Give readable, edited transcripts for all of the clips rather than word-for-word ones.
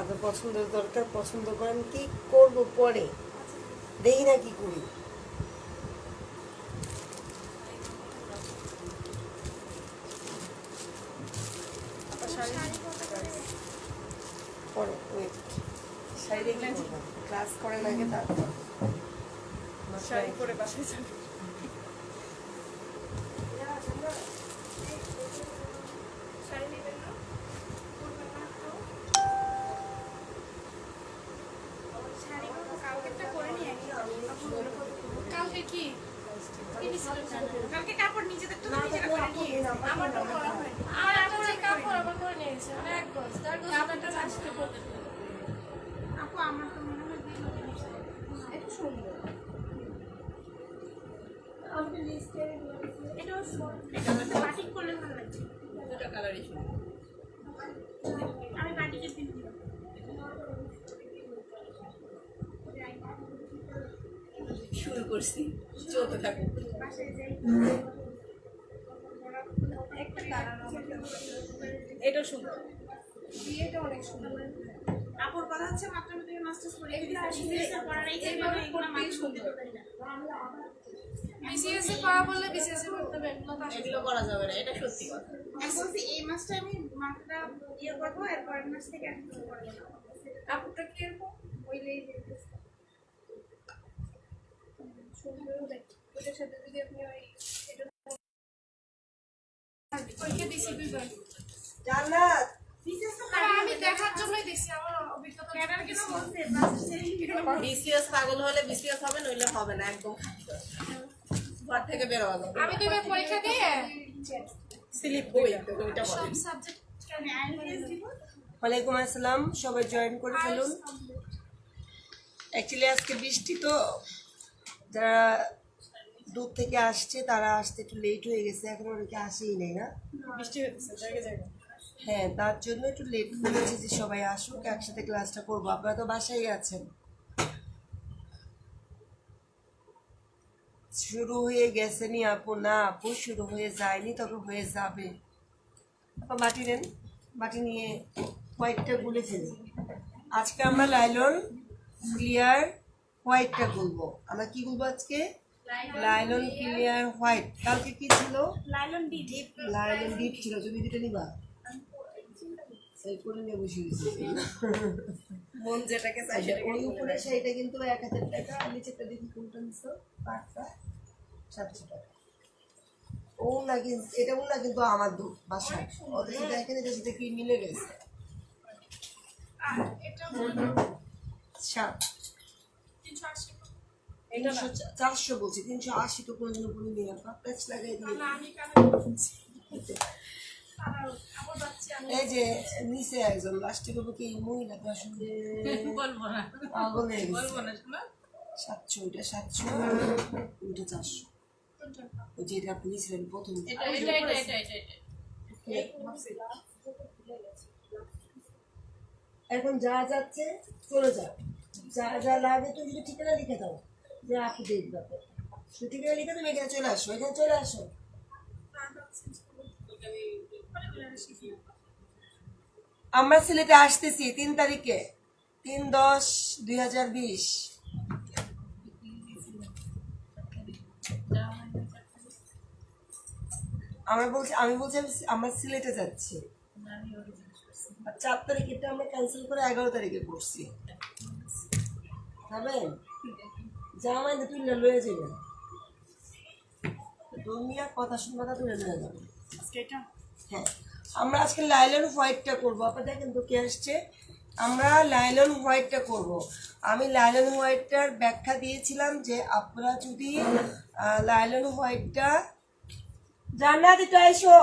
আপনার পছন্দের দরকার, পছন্দ করেন, কি করব পরে দেখি না কি করি। পরে ওয়েট, শাড়ি কি করবো? ক্লাস করেন আগে, তারপর শাড়ি পরে বাসায় যাবে। শাড়ি নেবেন না? শাড়িগুলো কালকেরটা করে নিয়ে কালকে কি কালকে কাপড় নিজেদের তো নিজেরা করে নিয়ে আমারটা করা হয় আর আপনার কাপড় আবার করে নিয়েছে এক গজ তার কাপড়টা আজকে পড়তে আপু আমার তো মনে হয় দিল একটু সুন্দর আমি লিস্টে এটা এটা বাটিক করলে ভালো লাগবে দুটো কালারই সুন্দর আমি বাটিকে দিই শুরু করছি চলতে থাকো এটা সুন্দর বিয়েটা অনেক সুন্দর আপুর কথা হচ্ছে মাত্র তুমি মাস্টার্স করে বিসিএস এর পড়ার এই টাইমে এগুলো মানুষ সুন্দর বিসিএস এ পাওয়া বলে বিসিএস এ করতে হবে এগুলো করা যাবে না এটা সত্যি কথা আমি বলছি এই মাসটা আমি মার্কটা ইয়ে করব এর পরের মাস থেকে আমি করব আপুটা কি এরকম ওইলেই সুন্দর দেখি ওটার সাথে যদি আপনি ওই এটা ওইকে দিছি দুইবার জান্নাত আমি দেখার জন্যই দেখছি আমার অভিজ্ঞতা ক্যাডার কিছু বলতে বিসিএস পাগল হলে বিসিএস হবে নইলে হবে না একদম ঘর থেকে বের হওয়া যাবে আমি তো এবার পরীক্ষা দিয়ে স্লিপ বই তো ওইটা বলে সব সাবজেক্ট আমি আইএলটিএস দিব ওয়ালাইকুম আসসালাম, সবাই জয়েন করে ফেলুন। অ্যাকচুয়ালি আজকে বৃষ্টি, তো যারা দূর থেকে আসছে তারা আসতে একটু লেট হয়ে গেছে, এখন অনেকে আসেই নেই না। বৃষ্টি হচ্ছে জায়গায় জায়গায় হ্যাঁ, তার জন্য একটু লেট করেছি যে সবাই আসুক, একসাথে ক্লাসটা করবো। আপনারা তো বাসায় আছেন। শুরু হয়ে গেছেনি আপু? না আপু, শুরু হয়ে যায়নি, তবে হয়ে যাবে। আপা বাটি নেন, বাটি নিয়ে হোয়াইটটা গুলে ফেলি। আজকে আমরা লাইলন ক্লিয়ার হোয়াইটটা গুলবো। আমরা কি গুলবো আজকে? Nylon clear white. কালকে কি ছিল? লাইলন ডিপ লাইলন ডিপ ছিল। তুমি দুটো নিবা? সেই করে নিয়ে বসে গেছি। মন যেটাকে চাই আচ্ছা, ওই উপরে সেইটা কিন্তু 1000 টাকা, আর নিচেটা দেখি কোনটা নিছো, পাটটা 700 টাকা। ও না, কিন্তু এটা না, কিন্তু আমার বাসায় অথচ দেখেন এটা সাথে কি মিলে গেছে। এটা 400 বলছি, 380 তো কোনো কোনো নিয়ে প্যাচ লাগাই দিয়ে। আমি কানে বলছি আমার বাচ্চা এই যে নিচে একজন লাস্টে করবো কি মহিলা আসলে বলবো না পাগল হয়ে গেছে। বলবো না শোনা 700, ওইটা 700, ওইটা 400। ওই যে এটা আপনি নিয়েছিলেন প্রথম। এটা এটা এটা এটা এটা এখন যা যাচ্ছে চলে যাও, যা যা লাগে তুমি যদি ঠিকানা লিখে দাও যে আপনি দেখবে, তুমি ঠিকানা লিখে তুমি এখানে চলে আসো, এখানে চলে আসো। আমরা সিলেটে আসতেছি 3 তারিখে, 3/10/2020। আমি বলছি আমরা সিলেটে যাচ্ছি। আর 4 তারিখেটা আমরা ক্যান্সেল করে 11 তারিখে করছি। খাবেন? জামাই না তুই লয়ে যাবেন, দুনিয়া কথা শুনবা তুলে লয়ে যাবেন। হ্যাঁ, আমরা আজকে লাইলন হোয়াইটটা করবো। আপনার দেখেন তো কে আসছে। আমরা লাইলন হোয়াইটটা করব। আমি লাইলন হোয়াইটটার ব্যাখ্যা দিয়েছিলাম যে আপনারা যদি লাইলন হোয়াইটটা জান্নাত এটা এসো,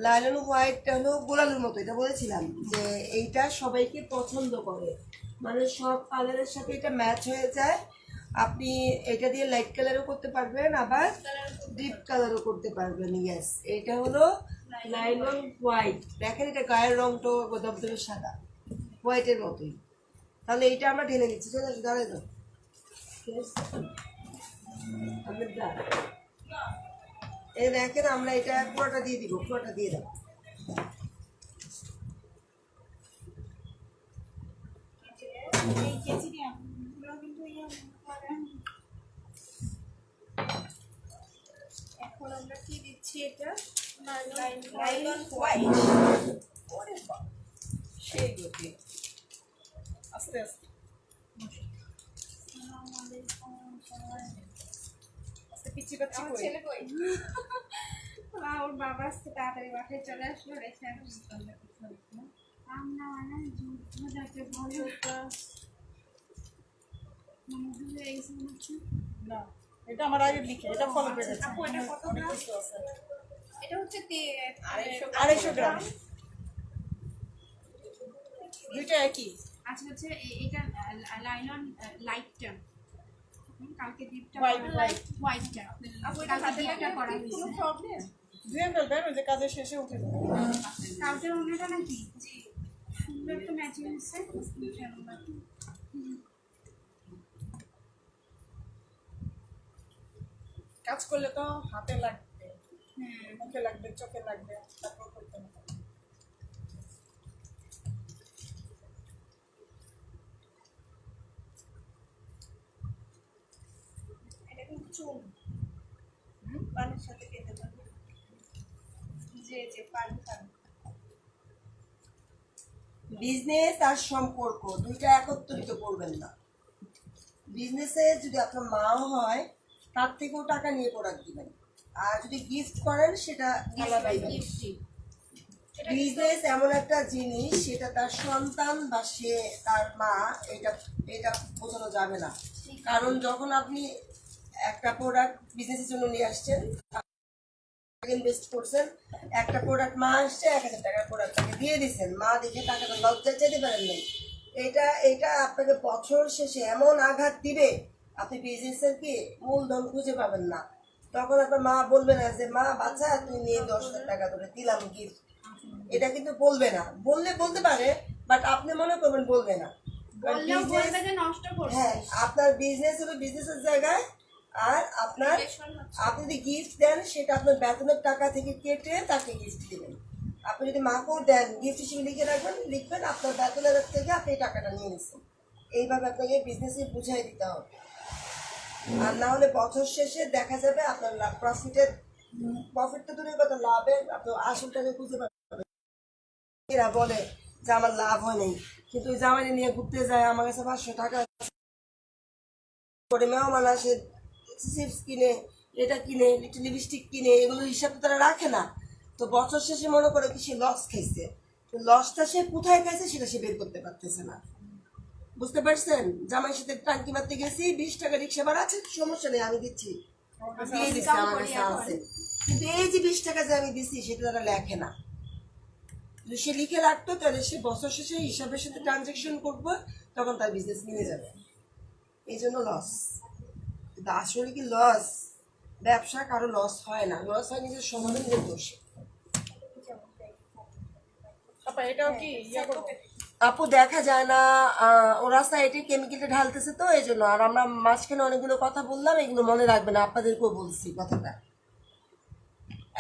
লাইলন হোয়াইটটা হলো গোলাপের মতো, এটা বলেছিলাম যে এইটা সবাইকে পছন্দ করে, মানে সব কালারের সাথে এটা ম্যাচ হয়ে যায়। আপনি এটা দিয়ে লাইট কালারও করতে পারবেন, আবার ডিপ কালারও করতে পারবেন। ইয়েস, এটা হলো লাইলন হোয়াইট। দেখেন এটা গায়ের রংটা দবদবে সাদা, হোয়াইটের মতোই। তাহলে এইটা আমরা ঢেলে নিচ্ছি। চলে আসো, দাঁড়ায় যাও। এই দেখেন আমরা এটা পুরোটা দিয়ে দিব, পুরোটা দিয়ে দাও। আমরা কি দিচ্ছি এটা লাইলন হোয়াইট। ওরে বাবা, সেই গতি। আস্তে আস্তে আস্তে পিচি পাচ্ছি আমার কই। ছেলে কই ওর বাবা আজকে তাড়াতাড়ি বাসায় চলে আসলো, রেখে আমরা মানে যুদ্ধ যাকে বলে না এটা আমার আগে লিখে এটা ফলো করে গেছে। আপু এটা কত অনেক গ্রাম? কিছু আছে। এটা হচ্ছে 250 গ্রাম। দুইটা একই। আচ্ছা হচ্ছে এটা লাইলন লাইটটা কালকে ডিপটা White, white. হোয়াইটটা আপু এটা কালকে ডিপটা করা হয়েছে প্রবলেম ধুয়ে ফেলবেন ওই যে কাজের শেষে উঠে যাবে। কাউটের ওনাটা নাকি জি সুন্দর একটা ম্যাচিং হচ্ছে কাজ করলে তো হাতে লাগবে, মুখে লাগবে, চোখে লাগবে, তারপর করতে হবে। এটা কিন্তু চুন পানির সাথে খেতে পারবে যে পানি খাবে বিজনেস আর সম্পর্ক দুইটা একত্রিত করবেন না। বিজনেসে যদি আপনার মাও হয় তার থেকেও টাকা নিয়ে প্রোডাক্ট দিবেন, আর যদি গিফট করেন সেটা আলাদা দিবেন। বিজনেস এমন একটা জিনিস, সেটা তার সন্তান বা সে তার মা, এটা এটা বোঝানো যাবে না। কারণ যখন আপনি একটা প্রোডাক্ট বিজনেসের জন্য নিয়ে আসছেন, ইনভেস্ট করছেন, একটা প্রোডাক্ট মা আসছে 1000 টাকার প্রোডাক্ট তাকে দিয়ে দিচ্ছেন, মা দেখে টাকাটা লজ্জা চাইতে পারেন নাই। এটা আপনাকে বছর শেষে এমন আঘাত দিবে, আপনি বিজনেসের কি মূলধন খুঁজে পাবেন না। তখন আপনার মা বলবে না যে মা বাচ্চা তুমি নিয়ে 10,000 টাকা ধরে দিলাম গিফট, এটা কিন্তু বলবে না। বলতে পারে, বাট আপনি মনে করবেন বলবে না। বললেও বলবে যে নষ্ট করছে হ্যাঁ, আপনার বিজনেস হলো বিজনেসের জায়গায়, আর আপনার আপনি যদি গিফট দেন সেটা আপনার বেতনের টাকা থেকে কেটে তাকে গিফট দেবেন। আপনি যদি মাকেও দেন গিফট হিসেবে লিখবেন আপনার বেতনের থেকে আপনি এই টাকাটা নিয়ে নিচ্ছেন। এইভাবে আপনাকে বিজনেসে বুঝাই দিতে হবে, আর না হলে বছর শেষে দেখা যাবে আপনার প্রফিটটা দূরের কথা, লাভের আপনার আসলটাকে খুঁজে পাবেন। এরা বলে যে আমার লাভ হয় নাই, কিন্তু ওই জামাই নিয়ে ঘুরতে যায়, আমার কাছে 500 টাকা করে মেহমান আসে, চিপস কিনে, এটা কিনে, লিপস্টিক কিনে, এগুলো হিসাব তো তারা রাখে না। তো বছর শেষে মনে করে কি সে লস খাইছে, তো লসটা সে কোথায় খাইছে সেটা সে বের করতে পারতেছে না। বুঝতে পারছেন? জামাইয়ের সাথে টাঙ্কি মারতে গেছি, 20 টাকা রিক্সা ভাড়া আছে, সমস্যা নেই আমি দিচ্ছি, দিয়ে দিচ্ছি, আমার কাছে আছে। কিন্তু এই যে 20 টাকা যে আমি দিচ্ছি সেটা তারা লেখে না। যদি সে লিখে রাখতো তাহলে সে বছর শেষে হিসাবের সাথে ট্রানজাকশন করবো, তখন তার বিজনেস নিয়ে যাবে। এই জন্য লস। কিন্তু আসলে কি লস? ব্যবসা কারো লস হয় না, লস হয় নিজের সময় নিজের দোষে। আপা এটাও কি ইয়া করবে? আপু দেখা যায় না, ওরা সাইডে কেমিক্যালটা ঢালতেছে তো এই জন্য। আর আমরা মাঝখানে অনেকগুলো কথা বললাম, এগুলো মনে রাখবেন, আপনাদেরকেও বলছি কথাটা।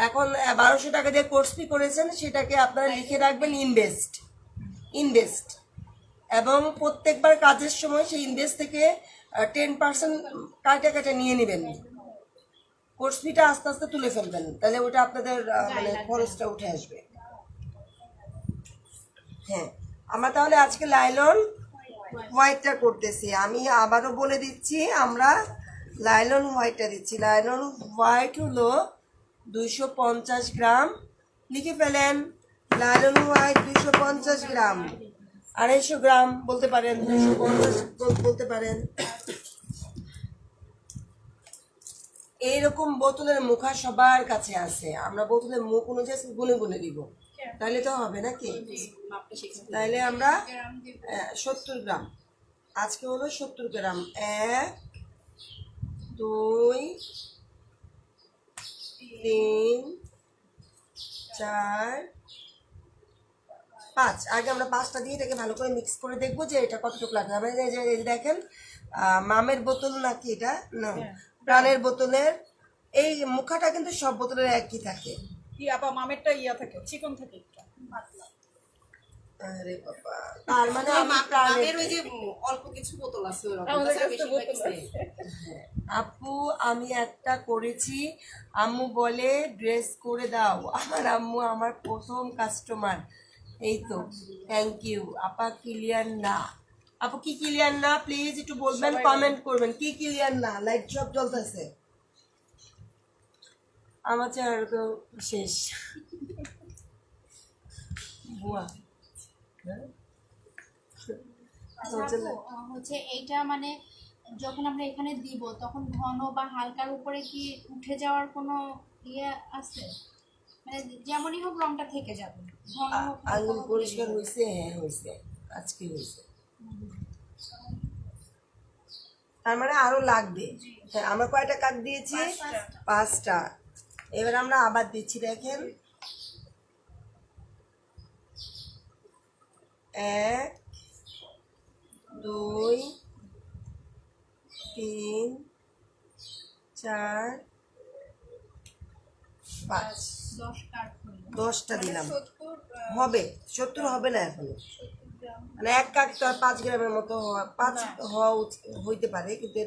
এখন 1200 টাকা দিয়ে কোর্স ফি করেছেন, সেটাকে আপনারা লিখে রাখবেন ইনভেস্ট, এবং প্রত্যেকবার কাজের সময় সেই ইনভেস্ট থেকে 10% কাটা নিয়ে নেবেন। কোর্স ফিটা আস্তে আস্তে তুলে ফেলবেন, তাহলে ওটা আপনাদের মানে খরচটা উঠে আসবে। হ্যাঁ, আমরা তাহলে আজকে লাইলন হোয়াইটটা করতেছি। আমি আবারও বলে দিচ্ছি, আমরা লাইলন হোয়াইটটা দিচ্ছি। লাইলন হোয়াইট হলো 250 গ্রাম, লিখে ফেলেন। লাইলন হোয়াইট 250 গ্রাম, 250 গ্রাম বলতে পারেন, 250 বলতে পারেন। এইরকম বোতলের মুখা সবার কাছে আছে, আমরা বোতলের মুখ অনুযায়ী গুনে দিব, তাহলে তো হবে নাকি? তাহলে আমরা 70 গ্রাম, আজকে হলো 70 গ্রাম। 1 2 3 4 5। আগে আমরা 5টা দিয়ে এটাকে ভালো করে মিক্স করে দেখবো যে এটা কতটুকু লাগবে। আমরা এই যে দেখেন, মামের বোতল নাকি এটা না, প্রাণের বোতলের এই মুখাটা কিন্তু সব বোতলের একই থাকে। কি আপা মামেরটা ইয়া থাকে, চিকন থাকে একটু পাতলা। আরে বাবা, তার মানে আমি মামের ওই যে অল্প কিছু বোতল আছে ওরকম, আমাদের তাছাড়া কাছে বেশিরভাগ বোতল spray। আছে। আপু আমি একটা করেছি, আম্মু বলে ড্রেস করে দাও। আমার আম্মু আমার প্রথম কাস্টমার। এই তো, থ্যাংক ইউ আপা। ক্লিয়ার না আপু? কি ক্লিয়ার না প্লিজ একটু বলবেন, কমেন্ট করবেন কি ক্লিয়ার না। লাইট সব জ্বলতেছে, আমার চেহারা তো শেষ। বুয়া হ্যাঁ? আচ্ছা আপু, হচ্ছে এইটা মানে যখন আমরা এখানে দিব তখন ঘন বা হালকার উপরে কি উঠে যাওয়ার কোনো ইয়ে আছে? মানে যেমনই হোক রংটা থেকে যাবে, ঘন হোক হালকা আঙুল হোক পরিষ্কার লেগে যাবে। হয়েছে? হ্যাঁ হয়েছে, আজকে হয়েছে। তার মানে আরো লাগবে। হ্যাঁ, আমরা কয়টা কাক দিয়েছি? 5টা। এবার আমরা আবার দিচ্ছি, দেখেন 1 2 3 4 5 10 কাঠ হলো। 10টা দিলাম। হবে 70 হবে না এখন, মানে 1 কাক তো আর 5 গ্রামের মতো হওয়া, 5 হওয়া হইতে পারে, কিন্তু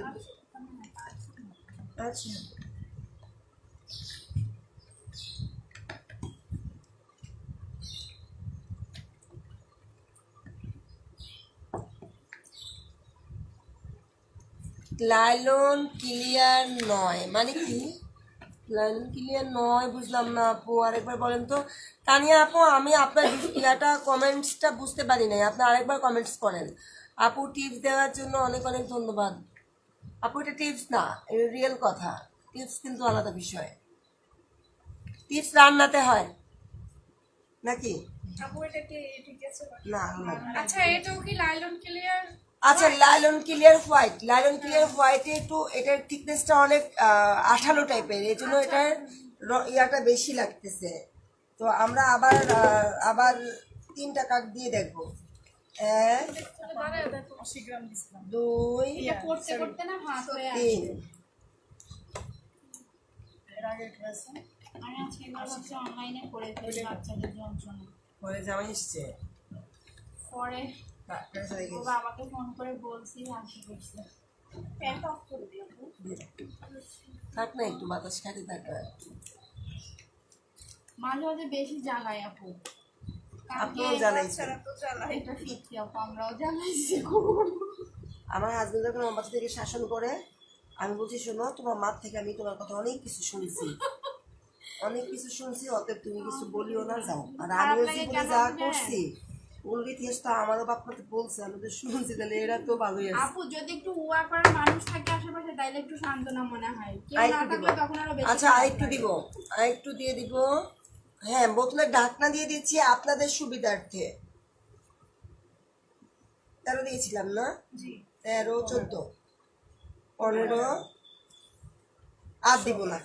আচ্ছা লাইলন ক্লিয়ার নয় মানে কি? লাইলন ক্লিয়ার নয় বুঝলাম না আপু, আরেকবার বলেন তো। তানিয়া আপু, আমি আপনার ইয়াটা কমেন্টসটা বুঝতে পারি নাই, আপনি আরেকবার কমেন্টস করেন। আপু টিপস দেওয়ার জন্য অনেক অনেক ধন্যবাদ। আপু এটা টিপস না, এটা রিয়েল কথা। টিপস কিন্তু আলাদা বিষয়। টিপস রান্নাতে হয় নাকি? আপু এটা কি ঠিক আছে? না আলাদা। আচ্ছা এটাও কি লাইলন ক্লিয়ার? আচ্ছা nylon clear white, nylon clear হোয়াইটে একটু এটার থিকনেসটা অনেক আঠালো টাইপের, এই জন্য এটার ইয়াটা বেশি লাগতেছে। তো আমরা আবার আবার 3টা কাক দিয়ে দেখবো। 1 80 গ্রাম দিছিলাম। 2 এটা করতে করতে না হাত হয়ে আসে। 3 এর আগে ক্লাসে আমি আজকে এবার হচ্ছে অনলাইনে করে ফেলি বাচ্চাদের যন্ত্রণা। পরে জামাই এসছে। পরে কাকটা হয়ে ও গেছে। বাবাকে ফোন করে বলছি, হাসি করছে। ফ্যানটা অফ করে দিও। থাক না, একটু বাতাস খাইতে থাকবে। মাঝে মাঝে বেশি জ্বালায় আপু। আপনিও জ্বালাইছেন। এটা সত্যি আপু, আমরাও জ্বালাইছি। আমার হাজবেন্ড যখন আমার বাচ্চা থেকে শাসন করে, আমি বলছি শোনো, তোমার মার থেকে আমি তোমার কথা অনেক কিছু শুনছি, অনেক কিছু শুনছি, অতএব তুমি কিছু বলিও না, যাও। আর আমিও জীবনে যা করছি ওর ইতিহাস তো আমারও বাপ মাকে বলছে, আমি তো শুনছি, তাহলে এরা তো ভালোই আছে। আপু যদি একটু উয়া করার মানুষ থাকে আশেপাশে তাইলে একটু সান্ত্বনা মনে হয়, কেউ না আরেকটু দিব, থাকলে তখন আরো বেশি আচ্ছা খারাপ আরেকটু লাগে। দিব, আরেকটু দিয়ে দিব। হ্যাঁ, বোতলের ঢাকনা দিয়ে দিচ্ছি আপনাদের সুবিধার্থে। 13 দিয়েছিলাম না? 13 14 15 আর দিব না,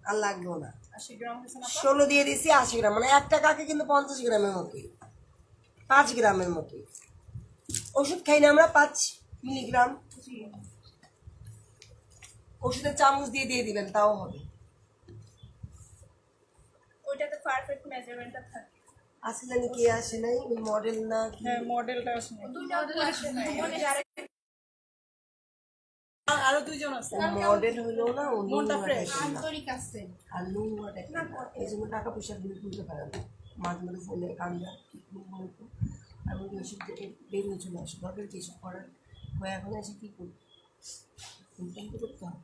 আর লাগবেও না। 80 গ্রাম হয়েছে না? 16 দিয়ে দিছি, 80 গ্রাম, মানে একটা কাকে কিন্তু 50 গ্রামের মতোই, 5 গ্রামের মতোই। ওষুধ খাই না আমরা 5 মিলিগ্রাম, ওষুধের চামচ দিয়ে দিয়ে দিবেন, তাও হবে। ওইটাতে পারফেক্ট মেজারমেন্টটা থাকে। আসলে জানি কে আসে নাই, ওই মডেল না কি? হ্যাঁ, মডেলটা আসেনি। দুইটা আসে না। মানে আরো 2 জন আছে। মডেল হইলেও না, ও মনটা নোংরা fresh। type এর না। আন্তরিক আছে। আর নোংরা type এর না। এই জন্য টাকা পয়সা গুলো তুলতে পারে না, মাঝে মাঝে ফোনে কান্দা বলতো, আমি বলি ওইসব থেকে বের হয়ে চলে আসো, দরকার কি এসব করার, হয় এখন এসে কি করবো, ইনকাম তো করতে হবে।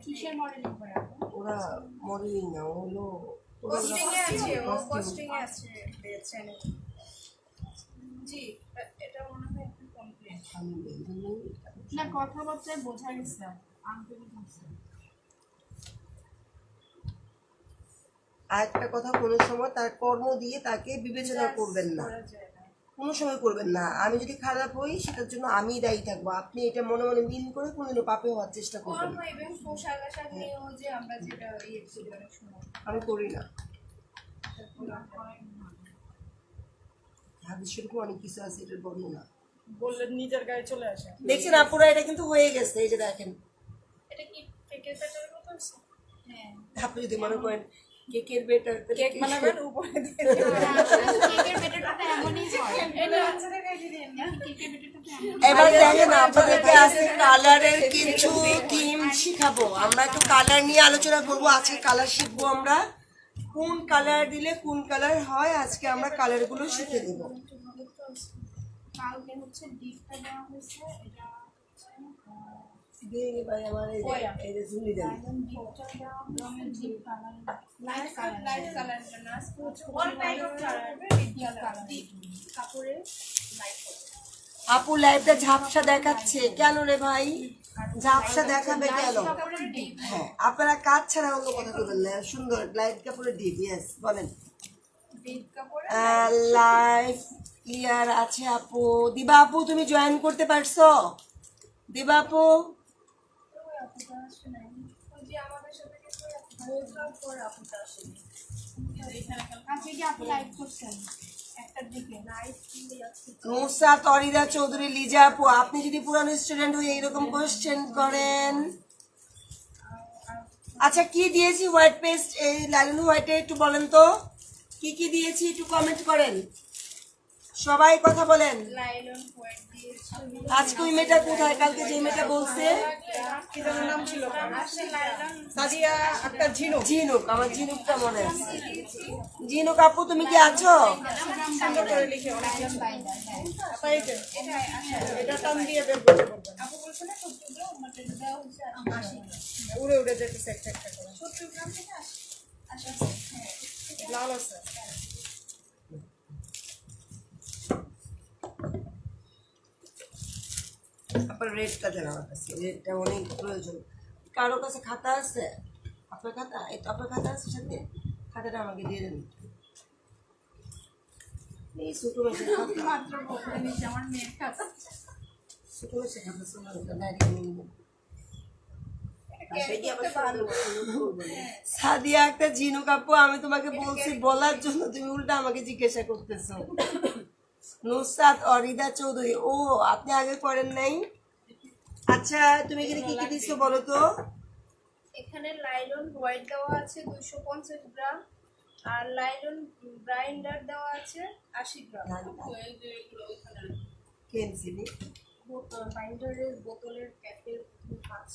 কিসের মডেলিং করে আপু? ওরা মডেলিং না, ও হলো কস্টিং এ আছে, ও কস্টিং এ আছে চ্যানেল। জি, এটা মনে হয় একটু কমপ্লিট। আমি এই জন্যই না, কথাবার্তায় বোঝা গেছে আপু, আন্তরিক আছে। আর একটা কথা, কোনো সময় তার কর্ম দিয়ে তাকে বিবেচনা করবেন না, করা যায় না। কোনো সময় করবেন না। আমি যদি খারাপ হই সেটার জন্য আমিই দায়ী থাকবো, আপনি এটা মনে মনে মিন করে কোনোদিনও পাপে হওয়ার চেষ্টা করবেন কর্ম না। এবং পোশাক আশাক নিয়েও যে আমরা যেটা ইয়ে করি অনেক সময়। আমি করি না। হাদিস শরীফে অনেক কিছু আছে, এটার বর্ণনা বললে নিজের গায়ে চলে আসে। দেখছেন আপুরা, এটা কিন্তু হয়ে গেছে, এই যে দেখেন। এটা কি কেকের প্যাটার্নের মতো আছে? হ্যাঁ, আপনি যদি মনে করেন কেকের বেটার, কেক বানাবেন উপরে দিয়ে কেকের বেটার এবার দেখেন আপনাদেরকে আজকে কালারের কিছু থিম শিখাবো। আমরা একটু কালার নিয়ে আলোচনা করবো। আজকে কালার শিখবো আমরা, কোন কালার দিলে কোন কালার হয়। আজকে আমরা কালারগুলো শিখে দেব। কালকে হচ্ছে ডিপটা দেওয়া হয়েছে, এটা ডিপটা দেওয়া হয়েছে ডিপ কালার, লাইট কালার জন্য আজকে হচ্ছে all type of colour, deep কাপড়ে লাইট আপু লাইভটা ঝাপসা দেখাচ্ছে কেন রে ভাই? ঝাপসা দেখাবে কেন? কাপড়ের ডিপ। হ্যাঁ, আপনারা কাজ ছাড়া অন্য কথা বললেন। সুন্দর লাইট কাপড়ের ডিপ, ইয়েস বলেন। ডিপ কাপড়ে লাইভ ক্লিয়ার আছে আপু। দিবা আপু তুমি জয়েন করতে পারছো? দিবা আপু আজকে কি আপনি লাইভ করছেন একটার দিকে? নুসরাত অরিদা চৌধুরী লিজা আপু, আপনি যদি পুরানো স্টুডেন্ট হয়ে এরকম কোশ্চেন করেন। আচ্ছা কি দিয়েছি হোয়াইট পেস্ট এই লাইলন হোয়াইটে একটু বলেন তো কি কি দিয়েছি, একটু কমেন্ট করেন, সবাই কথা বলেন। লাইলন হোয়াইট দিয়েছি। আজকে ওই মেয়েটা কোথায়? কালকে যে মেয়েটা বলছে কি যেন নাম ছিল? সাদিয়া আক্তার ঝিনুক। ঝিনুক, আমার ঝিনুকটা মনে আছে। ঝিনুক আপু তুমি কি আছো? সুন্দর করে লিখে অনেক কিছু। বাইন্ডার, হ্যাঁ। আপা এই যে, এটা টান দিয়ে বের করতে পারবেন। আপু বলছে না 70 গ্রাম আমাদের দেওয়া হচ্ছে 80 গ্রাম। উড়ে উড়ে যেতেছে একটা একটা করে। 70 গ্রাম থেকে 80 হ্যাঁ। লাল আছে। আপনার রেডটা দেন আমার কাছে, রেডটা অনেক প্রয়োজন। কারো কাছে খাতা আছে? আপনার খাতা, এই তো আপনার খাতা আছে সাথে, খাতাটা আমাকে দিয়ে দেন। এই ছোট মেয়ের খাতা, মাত্র বলে নিচ্ছে আমার মেয়ের কাছে। ছোট মেয়ের খাতা শোনা ডাইরেক্ট নিয়ে নেব। সাদিয়া একটা ঝিনুক আপু, আমি তোমাকে বলছি বলার জন্য, তুমি উল্টা আমাকে জিজ্ঞাসা করতেছো। নুসরাত অরিদা চৌধুরী, ও আপনি আগে করেন নাই? আচ্ছা তুমি এখানে কি কি দিচ্ছ বলো তো? এখানে লাইলন হোয়াইট দেওয়া আছে 250 গ্রাম, আর লাইলন গ্রাইন্ডার দেওয়া আছে 80 গ্রাম। কেনসিলি বাইন্ডারের বোতলের ক্যাপের 5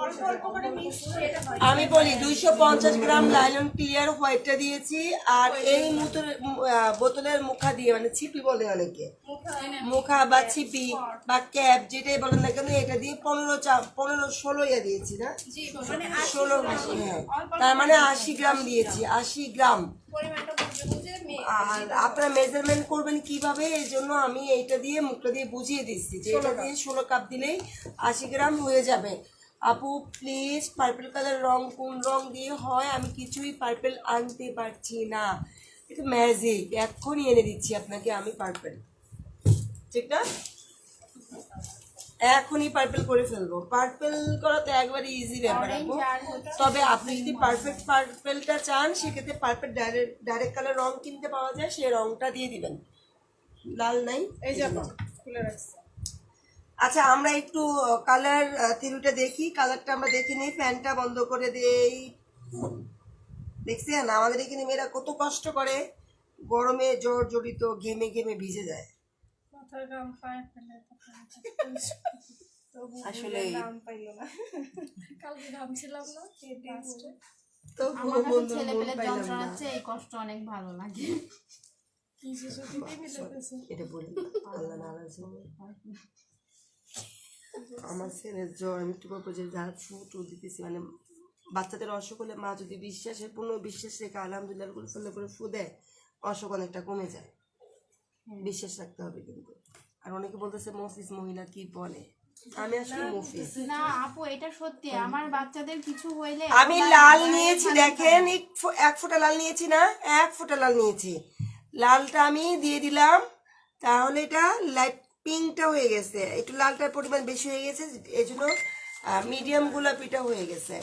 অল্প অল্প করে মিশিয়ে এটা হয়। আমি বলি 250 গ্রাম লাইলন ক্লিয়ার হোয়াইটটা দিয়েছি, আর এই বোতলের মুখা দিয়ে, মানে ছিপি বলে অনেকে, মুখা বা ছিপি বা ক্যাপ যেটাই বলেন না কেন, এটা দিয়ে 15-16 ইয়া দিয়েছি না, 16 হ্যাঁ, তার মানে 80 গ্রাম দিয়েছি, 80 গ্রাম। পরিমাণটা বুঝে বুঝে আর আপনারা মেজারমেন্ট করবেন কিভাবে, এই জন্য আমি এইটা দিয়ে মুখটা দিয়ে বুঝিয়ে দিচ্ছি যে এটা দিয়ে 16 কাপ দিলেই 80 গ্রাম হয়ে যাবে। আপু প্লিজ পার্পল কালার রং কোন রং দিয়ে হয়? আমি কিছুই পার্পল আনতে পারছি না, এটা ম্যাজিক, এক্ষুনি এনে দিচ্ছি আপনাকে আমি পার্পল, ঠিক না? এখনই পার্পল করে ফেলবো। পার্পল করা তো একবারে ইজি ব্যাপার আপু, তবে আপনি যদি পারফেক্ট পার্পলটা চান সেক্ষেত্রে পারফেক্ট ডাইরেক্ট কালার রং কিনতে পাওয়া যায়, সেই রংটা দিয়ে দিবেন। লাল নাই, এই যে আপা খুলে রাখছি। আচ্ছা আমরা একটু কালার থিওরিটা দেখি, কালারটা আমরা দেখে নিই। ফ্যানটা বন্ধ করে দেই। দেখছেন আমাদের এখানে মেয়েরা কত কষ্ট করে, গরমে জ্বর জড়িত, ঘেমে ঘেমে ভিজে যায়। মাথার গাম পায় ফেলে আসলে গাম পাইলো না, কালকে ঘামছিলাম না লাস্টে। তো আমার কাছে ছেলেপেলে যন্ত্রণাচ্ছে এই কষ্ট অনেক ভালো লাগে। এটা বলি আল্লাহ নারাজ হবে। আমার ছেলের জ্বর, আমি একটু বলবো যে যা ফুট দিতেছি, মানে বাচ্চাদের অসুখ হলে মা যদি বিশ্বাসের পূর্ণ বিশ্বাস রেখে আলহামদুলিল্লাহ করে ফু দেয়, অসুখ অনেকটা কমে যায়। বিশ্বাস রাখতে হবে কিন্তু। আর অনেকে বলতেছে মফিস মহিলা কি বলে, আমি আসলে মফিস না আপু এটা সত্যি, আমার বাচ্চাদের কিছু হইলে আমি লাল নিয়েছি, দেখেন এক ফোঁটা লাল নিয়েছি না, এক ফোঁটা লাল নিয়েছি, লালটা আমি দিয়ে দিলাম, তাহলে এটা লাইট পিঙ্কটা হয়ে গেছে, একটু লালটার পরিমাণ বেশি হয়ে গেছে, এই জন্য মিডিয়াম গোলাপিটা হয়ে গেছে।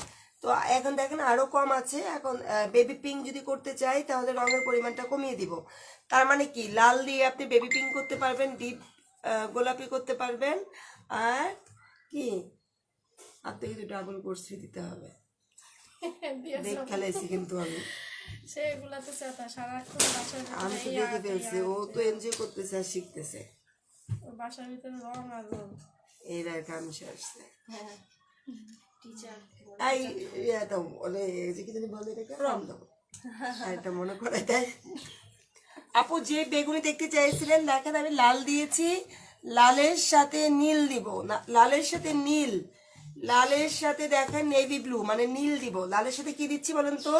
তো এখন দেখেন আরো কম আছে। এখন বেবি পিঙ্ক যদি করতে চাই তাহলে রঙের পরিমাণটা কমিয়ে দিব। তার মানে কি, লাল দিয়ে আপনি বেবি পিঙ্ক করতে পারবেন, ডিপ গোলাপি করতে পারবেন, আর কি আপনাকে কিন্তু ডাবল কোর্স ফি দিতে হবে। দেখ খেলাইছি কিন্তু সেগুলা তো চেতা সারাক্ষণ বাসায় আমি তো দেখে ফেলছি, ও তো এনজয় করতেছে আর শিখতেছে। বাসার ভিতরে রং আর রং। এই রায়টা আমি আসছে টিচার এই এটা বলে যে কি জানি বলে এটাকে রং দাও আর এটা মনে করে দেয়। আপু যে বেগুনি দেখতে চাইছিলেন দেখেন আমি লাল দিয়েছি, লালের সাথে নীল দিব না, লালের সাথে নীল, লালের সাথে দেখেন নেভি ব্লু মানে নীল দিব। লালের সাথে কি দিচ্ছি বলেন তো?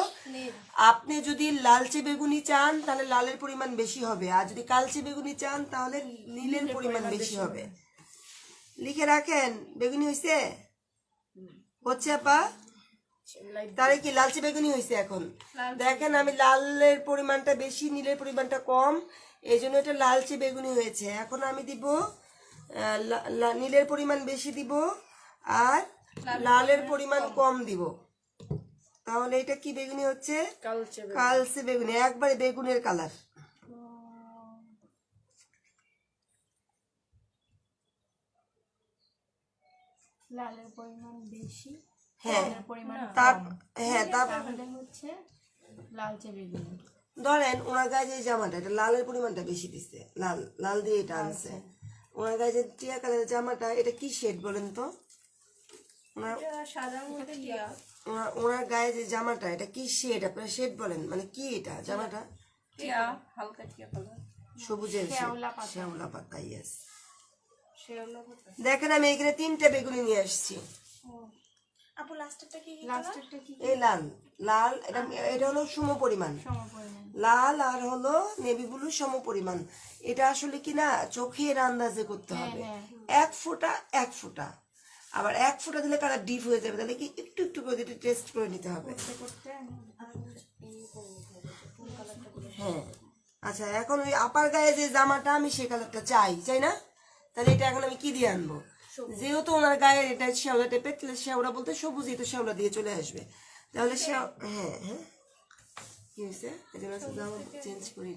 আপনি যদি লালচে বেগুনি চান তাহলে লালের পরিমাণ বেশি হবে, আর যদি কালচে বেগুনি চান তাহলে নীলের পরিমাণ বেশি হবে। লিখে রাখেন। বেগুনি হয়েছে? হচ্ছে আপা? তাহলে কি লালচে বেগুনি হয়েছে? এখন দেখেন আমি লালের পরিমাণটা বেশি, নীলের পরিমাণটা কম, এই জন্য এটা লালচে বেগুনি হয়েছে। এখন আমি দিব নীলের পরিমাণ বেশি দিব আর লালের পরিমাণ কম দিব, তাহলে এটা কি বেগুনি হচ্ছে? কালচে বেগুনি, একবারে বেগুনের কালার। লালের পরিমাণ বেশি, হ্যাঁ পরিমাণ তাহলে হচ্ছে লালচে বেগুনি। ধরেন ওনার গায়ে যে জামাটা এটা লালের পরিমাণটা বেশি দিচ্ছে, লাল লাল দিয়ে এটা আনছে। ওনার গায়ে যে টিয়া কালারের জামাটা এটা কি শেড বলেন তো? সাদার মধ্যে টিয়া। ওনার গায়ে যে জামাটা এটা কি শেড? আপনারা শেড বলেন মানে কি এটা জামাটা? টিয়া হালকা টিয়া কালার। সবুজের শ্যাওলা পাতা। ইয়েস। শেওলা পাতা। দেখেন আমি এখানে 3টা বেগুনি নিয়ে আসছি। আপু লাস্টেরটা কি? লাস্টেরটা কি? এই লাল লাল এটা হলো সম পরিমাণ, লাল আর হলো নেভি ব্লু সম পরিমাণ। এটা আসলে কি না চোখের আন্দাজে করতে হবে। 1 ফোঁটা 1 ফোঁটা, আবার 1 ফোঁটা দিলে কালার ডিপ হয়ে যাবে, তাহলে কি একটু একটু করে দিতে টেস্ট করে নিতে হবে। হ্যাঁ আচ্ছা, এখন ওই আপার গায়ে যে জামাটা আমি সেই কালারটা চাই না, তাহলে এটা এখন আমি কি দিয়ে আনবো? যেহেতু ওনার গায়ে এটা শ্যাওলা টাইপের, তাহলে শ্যাওলা বলতে সবুজ, তো শ্যাওলা দিয়ে চলে আসবে। তাহলে হ্যাঁ হ্যাঁ কি হয়েছে? এই জন্য আজকে জামা চেঞ্জ করি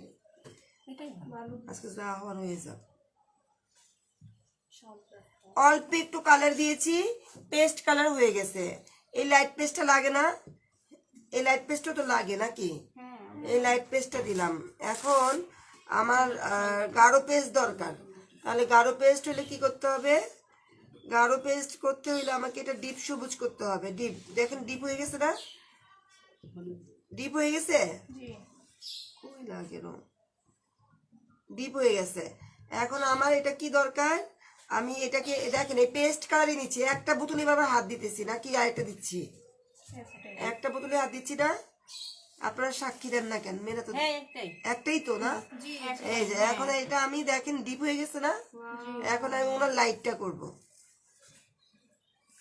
আজকে যা হওয়ার হয়ে যাবে। অল্প একটু কালার দিয়েছি, পেস্ট কালার হয়ে গেছে। এই লাইট পেস্টটা লাগে না? এই লাইট পেস্টও তো লাগে নাকি? এই লাইট পেস্টটা দিলাম। এখন আমার গাঢ় পেস্ট দরকার, তাহলে গাঢ় পেস্ট হলে কি করতে হবে? গাঢ় পেস্ট করতে হইলে আমাকে এটা ডিপ সবুজ করতে হবে। ডিপ দেখেন ডিপ হয়ে গেছে না? ডিপ হয়ে গেছে? কই লাগে না, ডিপ হয়ে গেছে। এখন আমার এটা কি দরকার? আমি এটাকে দেখেন এই পেস্ট কালারই নিচ্ছি, একটা বোতলে আবার হাত দিতেছি নাকি আরেকটা দিচ্ছি? একটা বোতলে হাত দিচ্ছি না? আপনারা সাক্ষী দেন না কেন? মেয়েরা তো একটাই তো না? এই যে এখন এটা আমি দেখেন ডিপ হয়ে গেছে না? এখন আমি ওনার লাইটটা করব।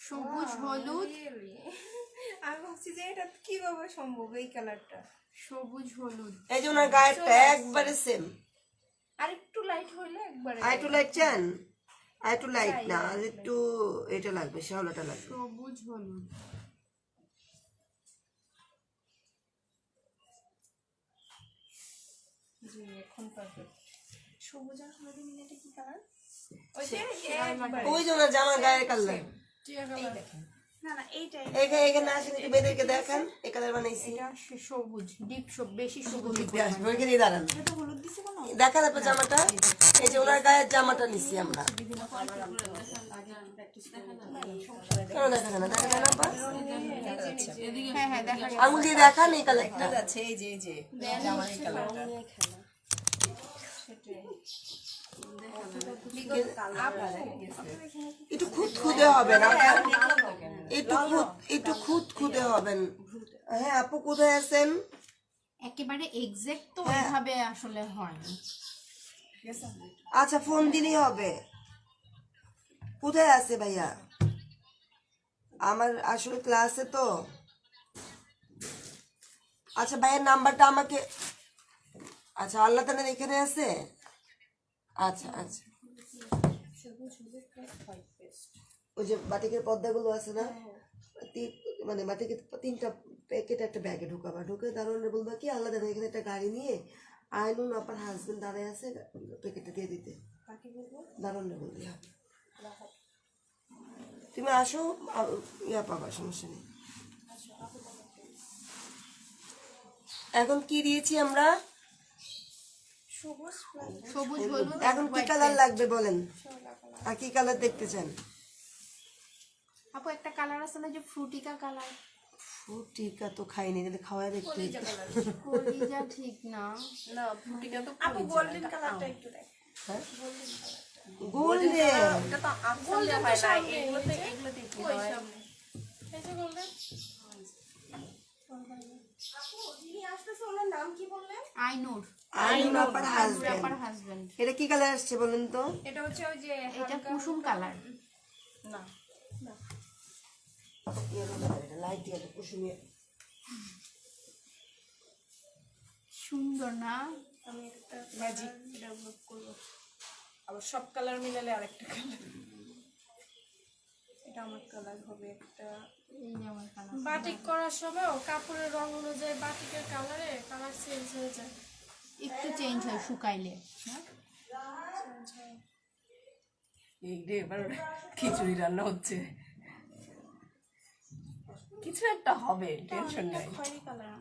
সবুজ হলুদ, আমি ভাবছি যে এটা কিভাবে সম্ভব এই কালারটা। সবুজ হলুদ। এই যে ওনার গায়েরটা একবারে সেম। আর একটু লাইট হইলে একবারে। আর একটু লাইট চান? আর একটু লাইট না, আর একটু এটা লাগবে, শ্যাওলাটা লাগবে। সবুজ হলুদ। জি এখন পারফেক্ট। সবুজ আর হলুদ মিলে এটা কি কালার? ওই যে একবারে। ওই যে ওনার জামার গায়ের কালার। টিয়া কালার দেখেন। না না এইটাই। এখানে আসেন একটু বেদেরকে দেখান, এই কালার বানাইছি। এটা সবুজ, ডিপ বেশি সবুজ। ওইখানে দাঁড়ান, এটা হলুদ দিছে কোনো? দেখা যাবে জামাটা। এই যে ওনার গায়ের জামাটা নিচ্ছি আমরা। কেন দেখা যায় না? দেখা যায় না আপা? হ্যাঁ হ্যাঁ দেখা গেছে। আঙুল দিয়ে দেখান এই কালারটা। আছে এই যে জামার এই কালারটা একটু খুঁতখুঁতে হবেন আপনার, একটু খুঁতখুঁতে হবেন। হ্যাঁ আপু কোথায় আছেন? একেবারে এক্সাক্ট তো ওইভাবে আসলে হয় না। আচ্ছা ফোন দিলেই হবে। কোথায় আছে ভাইয়া? আমার আসলে ক্লাসে তো। আচ্ছা ভাইয়ের নাম্বারটা আমাকে, আচ্ছা আল্লাহ তাআলা এখানে আছে। আচ্ছা আচ্ছা, ওই যে বাটিকের পর্দাগুলো আছে না, মানে বাটিকের 3টা প্যাকেট একটা ব্যাগে ঢুকাবা, ঢুকে দারোয়ানরে বলবা কি আল্লাহ দাদা এখানে একটা গাড়ি নিয়ে আইনুন আপনার হাজবেন্ড দাঁড়ায় আছে, প্যাকেটটা দিয়ে দিতে। দারোয়ানরে বলবি। তুমি আসো, ইয়া পাবা, সমস্যা নেই। এখন কি দিয়েছি আমরা? সবুজ হলুদ এখন কি কালার লাগবে বলেন, আর কি কালার দেখতে চান? আপু একটা কালার আছে না যে ফ্রুটিকা কালার? ফুটিকা তো খাইনি, কিন্তু খাওয়াই দেখতে। কলিজা ঠিক না। না ফুটিকা তো আপু গোল্ডেন কালারটা একটু দেখ। গোল্ডেন এটা তো আসলে হয় না, এগুলোতে কি হয়? এই যে গোল্ডেন। আইনুর, আইনুর আপার আইনুর হাজবেন্ড। আপার হাজবেন্ড। এটা কি কালার আসছে বলেন তো? এটা হচ্ছে ওই যে এটা কুসুম কালার। না লাইট দিয়ে কুসুমিয়ে। সুন্দর না? আমি একটা ম্যাজিক ডেভেলপ করবো। আবার সব কালার মিলালে আরেকটা কালার। এটা আমার কালার হবে একটা। এই যে আমার কালার। বাটিক করার সময় কাপড়ের রং অনুযায়ী বাটিকের কালারে কালার চেঞ্জ হয়ে যায়। একটু চেঞ্জ হয় শুকাইলে। হ্যাঁ? এই রে এবার খিচুড়ি রান্না হচ্ছে, কিছু একটা হবে, টেনশন নাই। খয়েরি কালার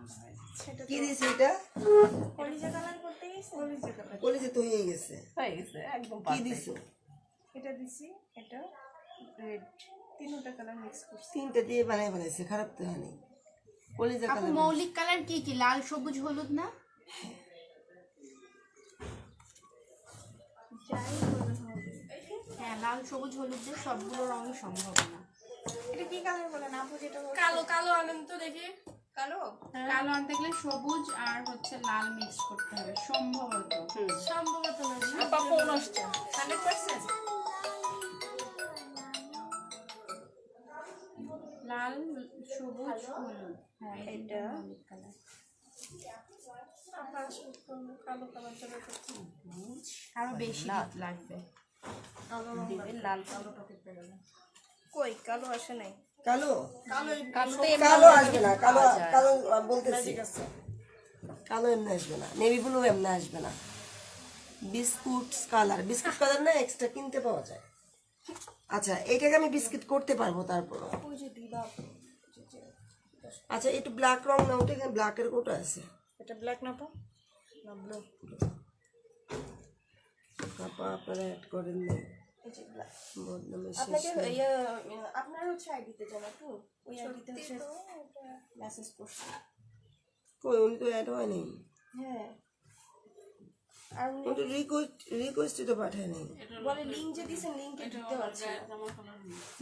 সেটা কি দিয়েছে এটা? কলিজা কালার করতে গেছে। কলিজা কালার। কলিজা তো হয়ে গেছে। হয়ে গেছে একদম কি perfect। দিছো? এটা দিছি, এটা রেড, তিনটা কালার মিক্স করছি। তিনটা দিয়ে বানাই বানাইছে, খারাপ তো হয়নি। কলিজা আপু কালার মৌলিক কালার কি কি? লাল সবুজ হলুদ না? হ্যাঁ, লাল সবুজ হলুদ দিয়ে সবগুলো রঙই সম্ভব না। এটা কি কালার বলেন আপু? যেটা বলছেন? কালো কালো আনেন তো দেখি। কালো কালো আনতে গেলে সবুজ আর হচ্ছে লাল মিক্স করতে হবে সম্ভবত। সম্ভবত না। আপা ফোন আসছে। 100%। লাল সবুজ হলুদ। হ্যাঁ, এটা মৌলিক কালার। আবার কালো কালার চলে করতে। আরো বেশি হিট লাগবে। দিবেন লাল কালো। কই কালো আসে নাই? কালো কালোতে কালো আসবে না, কালো কালো বলতেছি, কালো এমনি আসবে না, নেভি ব্লু এমনি আসবে না। বিস্কুট কালার, বিস্কুট কালার না এক্সট্রা কিনতে পাওয়া যায়। আচ্ছা এটাকে আমি বিস্কিট করতে পারবো তারপর। ওই যে দিবা। আচ্ছা একটু ব্ল্যাক রং না, ওটা এখানে ব্ল্যাকের কোটা আছে। এটা ব্ল্যাক না আপা? না ব্লু। আপা আপনারা অ্যাড করেন না। এই যে ব্ল্যাক। বদনামের আপনাকে শেষ নেই। আপনার হচ্ছে আইডিতে জানা তো, ওই আইডিতে হচ্ছে মেসেজ করছি। কই উনি তো অ্যাড হয়নি, হ্যাঁ আর উনি তো রিকোয়েস্টই তো পাঠায় নাই। বলে লিংক যে দিছেন লিংকে ঢুকতে পারছি না।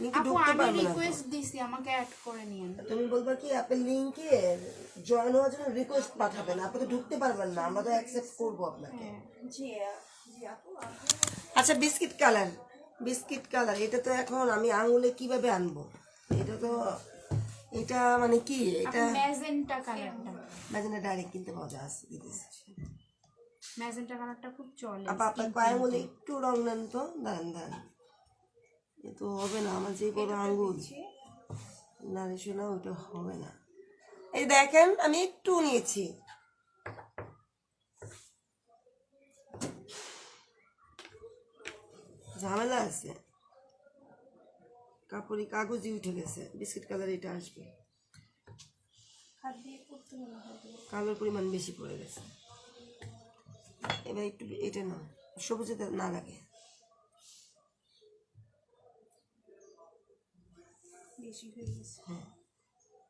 লিঙ্কে আপু ঢুকতে আমি পারবে না তো। রিকোয়েস্ট দিছি, আমাকে অ্যাড করে নিন। তুমি বলবা কি আপনি লিঙ্কে জয়েন হওয়ার জন্য রিকোয়েস্ট পাঠাবেন, আপনি তো ঢুকতে পারবেন না, আমরা তো অ্যাকসেপ্ট করবো আপনাকে। জি জি আপু আচ্ছা বিস্কিট কালার, বিস্কিট কালার এটা তো এখন আমি আঙুলে কিভাবে আনবো? এটা তো এটা মানে কি এটা ম্যাজেন্টা কালারটা, ম্যাজেন্টা ডাইরেক্ট কিনতে পাওয়া যায়, আছে দিতেছে। ম্যাজেন্টা কালারটা খুব চলে। আপা আপনার পায়ে আঙুলে একটু রং নেন তো, দাঁড়ান দাঁড়ান, এ তো হবে না, আমার যে বড় আঙ্গুল না রে শোনা, ওটা হবে না। এই দেখেন আমি একটু নিয়েছি, ঝামেলা আছে, কাপড়ি কাগজই উঠে গেছে। বিস্কিট কালার এটা আসবে, হাত দিয়ে করতে মনে হয়। কালোর পরিমাণ বেশি পড়ে গেছে। এবার একটু এটা না, সবুজে না লাগে, বেশি হয়ে গেছে। হ্যাঁ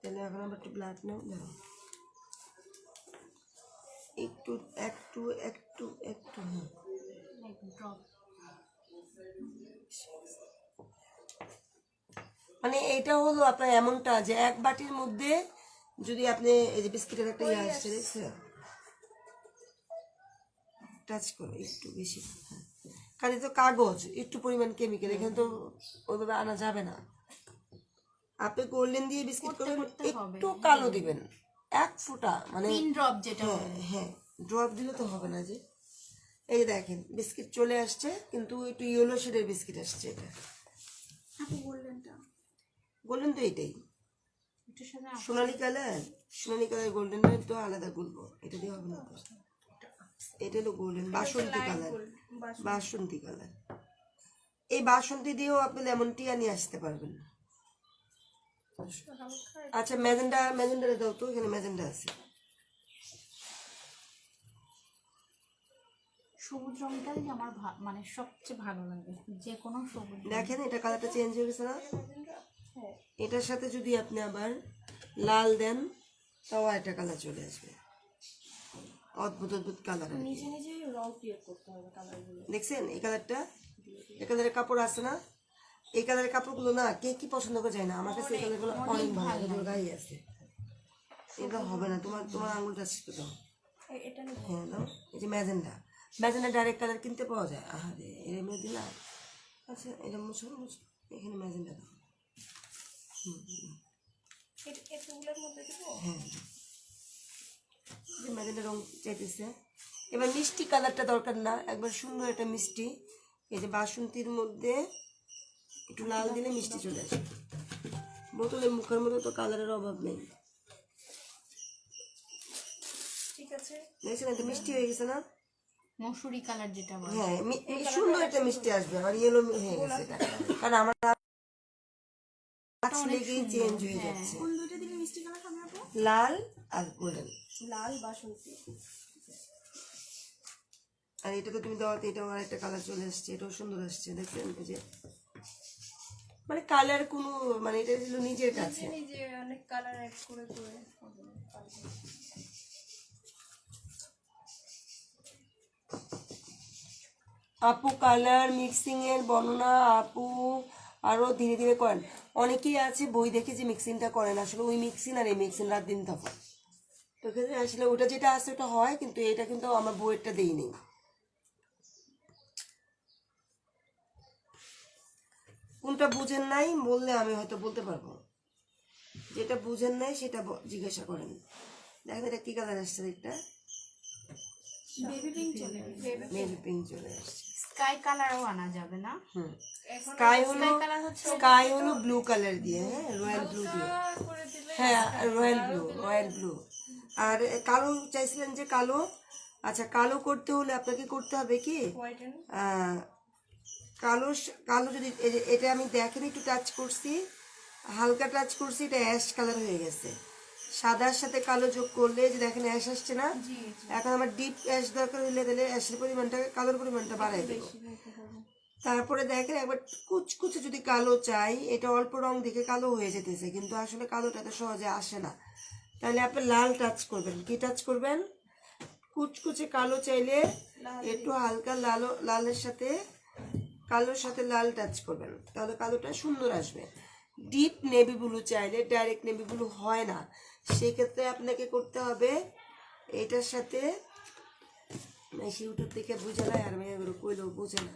তাহলে এখন আবার একটু ব্ল্যাক নাও, ধরো একটু একটু একটু একটু হ্যাঁ। মানে এটা হলো আপনার এমনটা যে এক বাটির মধ্যে যদি আপনি এই যে বিস্কিটের একটা ইয়ে আসছে দেখছেন, টাচ করো একটু বেশি, হ্যাঁ কারণ তো কাগজ একটু পরিমাণ কেমিক্যাল, এখানে তো ওইভাবে আনা যাবে না। আপনি গোল্ডেন দিয়ে বিস্কিট করবেন, একটু কালো দিবেন, এক ফোঁটা, মানে পিন ড্রপ যেটা হ্যাঁ হ্যাঁ ড্রপ দিলে তো হবে না। যে এই দেখেন বিস্কিট চলে আসছে, কিন্তু একটু ইয়েলো শেডের বিস্কিট আসছে। এটা আপু গোল্ডেনটা গোল্ডেন তো এটাই, এটার সাথে সোনালি কালার, সোনালি কালার গোল্ডেনের তো আলাদা গুলবো, এটা দিয়ে হবে না তো। এটা হলো গোল্ডেন বাসন্তী কালার, বাসন্তী কালার। এই বাসন্তী দিয়েও আপনি লেমন টি নিয়ে আসতে পারবেন। আচ্ছা ম্যাজেন্ডা, ম্যাজেন্ডা দাও তো, এখানে ম্যাজেন্ডা আছে। সবুজ রংটাই আমার মানে সবচেয়ে ভালো লাগে, যে কোনো সবুজ রং। দেখেন এটা কালারটা চেঞ্জ হয়ে গেছে না? এটার সাথে যদি আপনি আবার লাল দেন তাও একটা কালার চলে আসবে, অদ্ভুত অদ্ভুত কালার। নিজে নিজে রং ক্রিয়েট করতে হবে কালারগুলো। দেখছেন এই কালারটা, এই কালারের কাপড় আছে না? এই কালারের কাপড়গুলো না কে কি পছন্দ করে যায় না, আমার কাছে এই কালারগুলো অনেক ভালো লাগে, এগুলো গায়ে আছে। এটা হবে না, তোমার তোমার আঙুলটা শিখে দাও। এটা নিয়ে হ্যাঁ দাও, এই যে ম্যাজেন্ডা, ম্যাজেন্ডা ডাইরেক্ট কালার কিনতে পাওয়া যায়। আরে এর এমনি দিলাম, আচ্ছা এটা মুছো মুছো, এখানে ম্যাজেন্ডা দাও। এগুলোর মধ্যে দেবো। হ্যাঁ যে ম্যাজেন্ডা রং চাইতেছে। এবার মিষ্টি কালারটা দরকার না, একবার সুন্দর একটা মিষ্টি, এই যে বাসন্তীর মধ্যে একটু লাল দিলে মিষ্টি চলে আসে। বোতলের মুখের মধ্যে তো কালারের অভাব নেই। ঠিক আছে, দেখছেন এটা মিষ্টি হয়ে গেছে না? মসুরি কালার যেটা বলে। হ্যাঁ সুন্দর একটা মিষ্টি আসবে। আর ইয়েলো হয়ে গেছে এটা, কারণ আমার লেগেই চেঞ্জ হয়ে যাচ্ছে। কোন দুটো দিলে মিষ্টি কালার হবে আপু? লাল আর গোল্ডেন। লাল বাসন্তী। আর এটা তো তুমি দেওয়াতে এটাও আর একটা কালার চলে আসছে, এটাও সুন্দর আসছে। দেখছেন এই যে মানে কালার কোনো মানে এটা ছিল নিজের কাছে। নিজে অনেক কালার অ্যাড করে করে আপু কালার মিক্সিং এর বর্ণনা আপু আরো ধীরে ধীরে করেন। অনেকেই আছে বই দেখে যে মিক্সিংটা করেন, আসলে ওই মিক্সিং আর এই মিক্সিং রাত দিন তফাৎ। তো আসলে ওটা যেটা আছে ওটা হয়, কিন্তু এটা কিন্তু আমার বইয়েরটা দেইনি। কোনটা বুঝেন নাই বললে আমি হয়তো বলতে পারবো, যেটা বুঝেন নাই সেটা জিজ্ঞাসা করেন। দেখেন এটা কি কালার আসছে, একটা বেবি পিঙ্ক চলে আসবে। নেভি পিঙ্ক চলে আসছে। স্কাই কালারও আনা যাবে না? স্কাই হলো ব্লু কালার দিয়ে, হ্যাঁ রয়্যাল ব্লু দিয়ে, করে দিলে হ্যাঁ রয়্যাল ব্লু। আর কালো চাইছিলেন যে কালো, আচ্ছা কালো করতে হলে আপনাকে করতে হবে কি হোয়াইট এন্ড কালো কালো যদি এটা আমি দেখেন একটু টাচ করছি, হালকা টাচ করছি, এটা অ্যাশ কালার হয়ে গেছে। সাদার সাথে কালো যোগ করলে যে দেখেন অ্যাশ আসছে না, এখন আমার ডিপ অ্যাশ দরকার হলে তাহলে অ্যাশের পরিমাণটা কালোর পরিমাণটা বাড়াই দেবো। তারপরে দেখেন একবার কুচকুচে যদি কালো চাই, এটা অল্প রং দেখে কালো হয়ে যেতেছে, কিন্তু আসলে কালোটা তো সহজে আসে না। তাহলে আপনি লাল টাচ করবেন। কি টাচ করবেন? কুচকুচে কালো চাইলে একটু হালকা লালের সাথে কালোর সাথে লাল টাচ করবেন, তাহলে কালোটা সুন্দর আসবে। ডিপ নেভি ব্লু চাইলে ডাইরেক্ট নেভি ব্লু হয় না, সেক্ষেত্রে আপনাকে করতে হবে এটার সাথে ইউটিউব থেকে বুঝে নেয়, আর মেয়েগুলো কইলেও বুঝে না।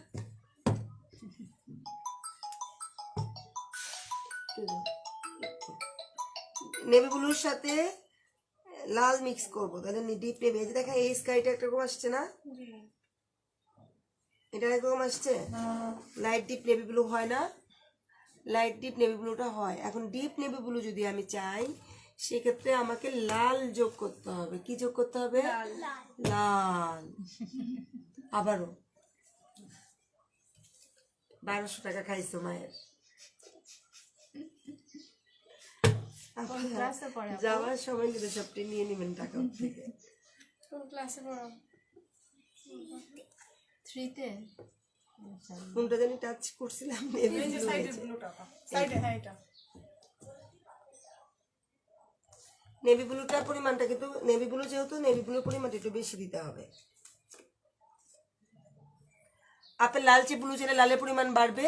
নেভি ব্লুর সাথে লাল মিক্স করবো, তাহলে ডিপ নেভি। এই যে দেখেন এই স্কাইটা একরকম আসছে না, এটা একরকম আসছে। লাইট ডিপ নেভি ব্লু হয় না, লাইট ডিপ নেভি ব্লুটা হয়। এখন ডিপ নেভি ব্লু যদি আমি চাই, সেক্ষেত্রে আমাকে লাল যোগ করতে হবে। কি যোগ করতে হবে? লাল। আবারও 1200 টাকা খাইছো মায়ের। যাওয়ার সময় কিন্তু সবটি নিয়ে নেবেন টাকা থেকে। কোন ক্লাসে পড়ো? 3-তে। কোনটা জানি টাচ করছিলাম, নেভি ব্লুটার পরিমাণটা কিন্তু নেভি ব্লু যেহেতু নেভি ব্লুর পরিমাণটা একটু বেশি দিতে হবে। আপনার লালচে ব্লু চেলে লালের পরিমাণ বাড়বে,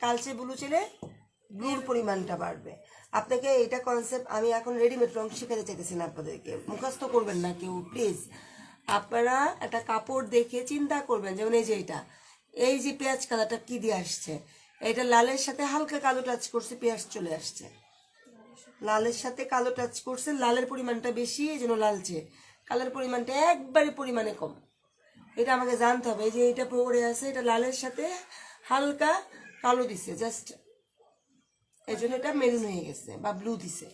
কালচে ব্লু চেলে ব্লুর পরিমাণটা বাড়বে। আপনাকে এটা কনসেপ্ট আমি এখন রেডিমেড রং শেখাতে চাইতেছি না আপনাদেরকে, মুখস্থ করবেন না কেউ প্লিজ। আপনারা একটা কাপড় দেখে চিন্তা করবেন, যেমন এই যে এটা, এই যে পেঁয়াজ কালারটা কি দিয়ে আসছে, এটা লালের সাথে হালকা কালো টাচ করছে, পেঁয়াজ চলে আসছে। লালের সাথে কালো টাচ করছে, লালের পরিমাণটা বেশি, এই জন্য লালচে। কালার পরিমাণটা একবারে পরিমাণে কম, এটা আমাকে জানতে হবে। এই যে এটা পড়ে আছে, এটা লালের সাথে হালকা কালো দিছে জাস্ট, এই জন্য এটা মেরুন হয়ে গেছে বা ব্লু দিছে।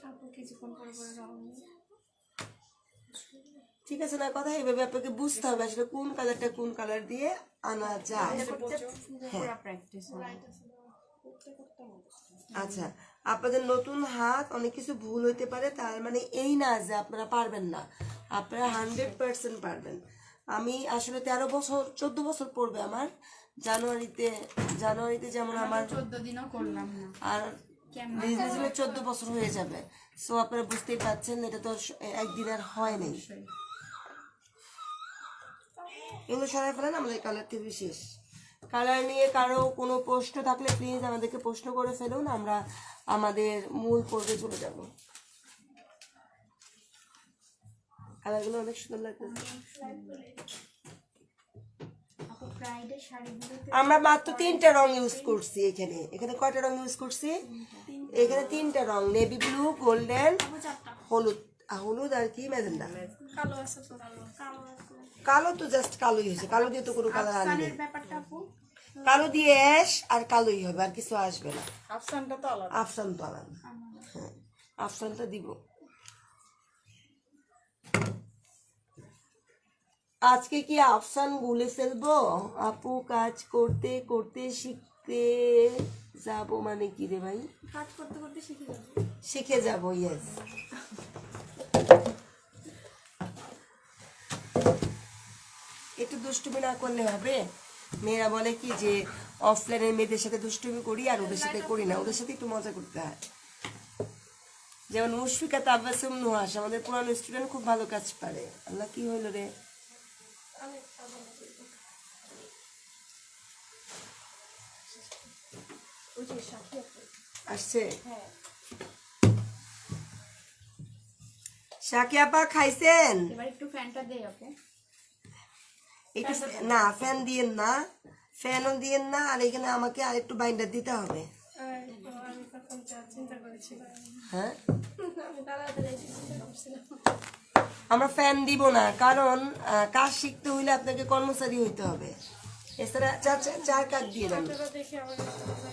ঠিক আছে না কথা? এইভাবে আপনাকে বুঝতে হবে আসলে কোন কালারটা কোন কালার দিয়ে আনা যায়। আচ্ছা, আপনাদের নতুন হাত, অনেক কিছু ভুল হইতে পারে, তার মানে এই না যে আপনারা পারবেন না, আপনারা 100% পারবেন। আমি আসলে 14 বছর পড়বে আমার জানুয়ারিতে যেমন আমার 14 দিনও করলাম না। আর রিজনেবল 14 বছর হয়ে যাবে। সো আপনারা বুঝতেই পারছেন এটা তো একদিন আর হয় নাই। এগুলো সরাই ফেলেন, আমাদের কালার টিভি শেষ। কালার নিয়ে কারো কোনো প্রশ্ন থাকলে প্লিজ আমাদেরকে প্রশ্ন করে ফেলুন, আমরা আমাদের মূল পর্বে চলে যাব। কালারগুলো অনেক সুন্দর লাগছে। আপু ব্রাইডের শাড়িগুলোতে আমরা মাত্র 3টা রং ইউজ করছি এখানে। এখানে কয়টা রং ইউজ করছি? এখানে 3টা রং, নেভি ব্লু, গোল্ডেন, হলুদ আর কি ম্যাজেন্ডা। কালো আছে তো, কালো আছে। কালো তো জাস্ট কালোই হয়েছে, কালো দিয়ে তো কোনো কালার আনি আফসানের ব্যাপারটা আপু কালো দিয়ে অ্যাশ আর কালোই হবে, আর কিছু আসবে না। আফসানটা তো আলাদা। আফসান তো আলাদা, হ্যাঁ আফসানটা দিব। আজকে কি আফসান গুলে ফেলবো আপু? কাজ করতে করতে শিখতে যাব মানে কি রে ভাই? কাজ করতে করতে শিখে যাবে। শিখে যাব, ইয়েস। একটু দুষ্টুমি না করলে হবে? মেয়েরা বলে কি যে অফলাইনের মেয়েদের সাথে দুষ্টুমি করি আর ওদের সাথে করি না, ওদের সাথে একটু মজা করতে হয়। যেমন মুশফিকা, তাবাসসুম, নুহাস আমাদের পুরানো স্টুডেন্ট, খুব ভালো কাজ পারে। আল্লাহ কি হইল রে? আসছে শাকি আপা, খাইছেন? এবার একটু ফ্যানটা দেই আপু। একটু না, ফ্যান দিয়েন না, ফ্যানও দিয়েন না, আর এখানে আমাকে আর একটু বাইন্ডার দিতে হবে। আমি তখন চিন্তা করেছিলাম, হ্যাঁ, আমি দাদাদের এই চিন্তা করছিলাম। আমরা ফ্যান দিব না, কারণ কাজ শিখতে হইলে আপনাকে কর্মচারী হইতে হবে। এছাড়া চার কাজ দিয়ে দেন, আপনারা দেখে আমার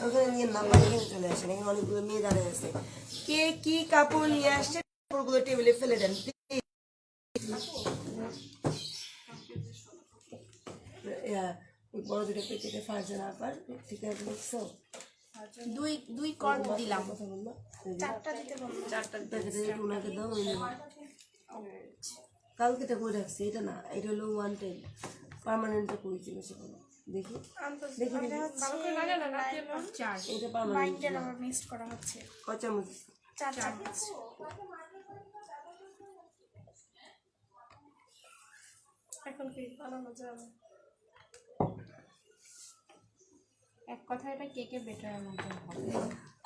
ওখানে নিয়ে নাম্বার এখানে চলে আসেন। এখানে অনেকগুলো মেয়ে দাঁড়িয়ে আছে, কে কি কাপড় নিয়ে আসছে কাপড়গুলো টেবিলে ফেলে দেন। বড় দুটো পেটে ফার্জেন আবার ঠিক আছে, দেখছো? দুই কর দিলাম। কথা বললো চারটা দিতে বলবো। ওনাকে দাও, ওই নেবো। কালকে এটা করে রাখছি, এটা না, এটা হলো ওয়ান টাইম, পার্মানেন্টটা করেছিল সেখানে। দেখি দেখি দেখি, ভালো করে লাগে না রাতে এলাম। 4 এটা পার্মানেন্ট বাইন্ডার আবার মিক্সড করা হচ্ছে। কয় চামচ? 4 চামচ। এখন কি বানানো যাবে? এক কথা এটা কেকে বেটার মতো হবে।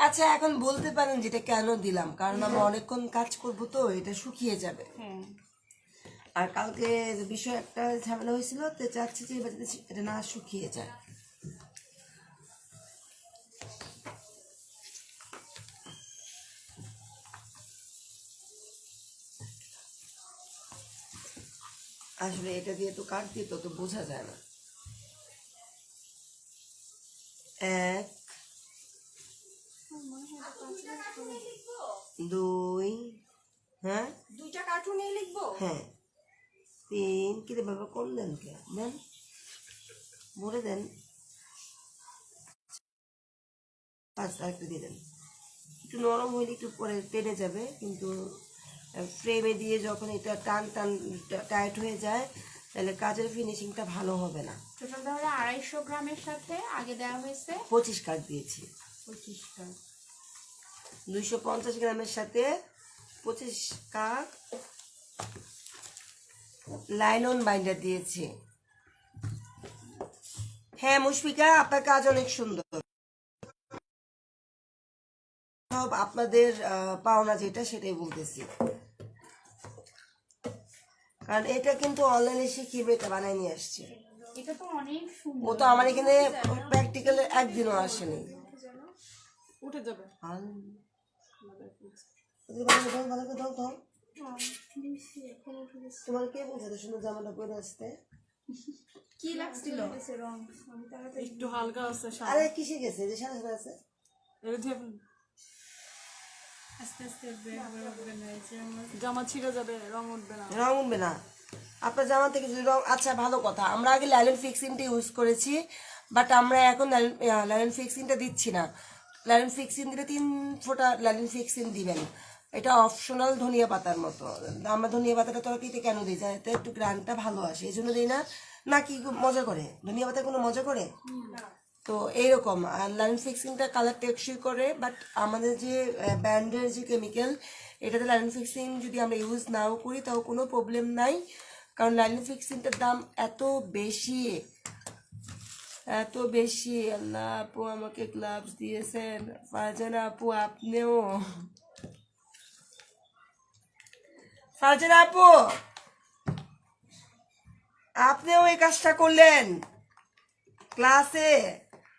আচ্ছা, এখন বলতে পারেন যেটা কেন দিলাম, কারণ আমরা অনেকক্ষণ কাজ করব তো এটা শুকিয়ে যাবে। হ্যাঁ, আর কালকে বিষয় একটা ঝামেলা হয়েছিল, তো চাচ্ছি যে এবার যাতে এটা না শুকিয়ে যায়। আসলে এটা দিয়ে তো কাটতে তো বোঝা যায় না। 1 2, হ্যাঁ 2টা কার্টুনই লিখবো। হ্যাঁ 3, কি রে বাবা, কম দেন কে? দেন, ভরে দেন। 5 আরেকটা দিয়ে দেন। একটু নরম হইলে একটু পরে টেনে যাবে, কিন্তু ফ্রেমে দিয়ে যখন এটা টান টাইট হয়ে যায় তাহলে কাজের ফিনিশিংটা ভালো হবে না। টোটাল ধরে 250 গ্রামের সাথে আগে দেওয়া হয়েছে 25 কাঠ দিয়েছি। 25টা। 250 গ্রামের সাথে 25 কাঠ লাইলন বাইন্ডার দিয়েছি। হ্যাঁ মুশফিকা, আপনার কাজ অনেক সুন্দর। সব আপনাদের পাওনা যেটা সেটাই বলতেছি, কারণ এটা কিন্তু অনলাইনে শিখিয়ে এটা বানায় নিয়ে আসছে। এটা তো অনেক সুন্দর। ও তো আমার এখানে প্র্যাকটিক্যালে একদিনও আসেনি। উঠে যাবে। তোমার কে বলছে সুন্দর জামাটা পরে আসতে? কি লাগছিল? একটু হালকা আছে সাদা। আরে কিসে গেছে যে সাদা সাদা আছে? এটা ধুয়ে ফেলুন। আস্তে আস্তে ব্রেক করে উঠবে না, এই যে আমার জামা ছিঁড়ে যাবে, রং উঠবে না। রং উঠবে না আপনার জামা থেকে যদি রং। আচ্ছা ভালো কথা, আমরা আগে লাইলন ফিক্সিংটা ইউজ করেছি, বাট আমরা এখন লাইলন ফিক্সিংটা দিচ্ছি না। লাইলন ফিক্সিং দিলে 3 ফোঁটা লাইলন ফিক্সিং দিবেন, এটা অপশনাল ধনিয়া পাতার মতো। আমরা ধনিয়া পাতাটা তরকারিতে কেন দিই যাতে একটু গ্রানটা ভালো আসে, এই জন্য দিই না। নাকি মজা করে ধনিয়া পাতা কোনো মজা করে? তো এইরকম। আর লাইন ফিক্সিংটা কালার টেকসই করে, বাট আমাদের যে ব্র্যান্ডের যে কেমিক্যাল, এটাতে লাইন ফিক্সিং যদি আমরা ইউজ নাও করি তাও কোনো প্রবলেম নাই, কারণ লাইন ফিক্সিংটার দাম এত বেশি, এত বেশি। আল্লাহ, আপু আমাকে গ্লাভস দিয়েছেন, ফারজানা আপু আপনিও, ফারজানা আপু আপনিও এই কাজটা করলেন ক্লাসে।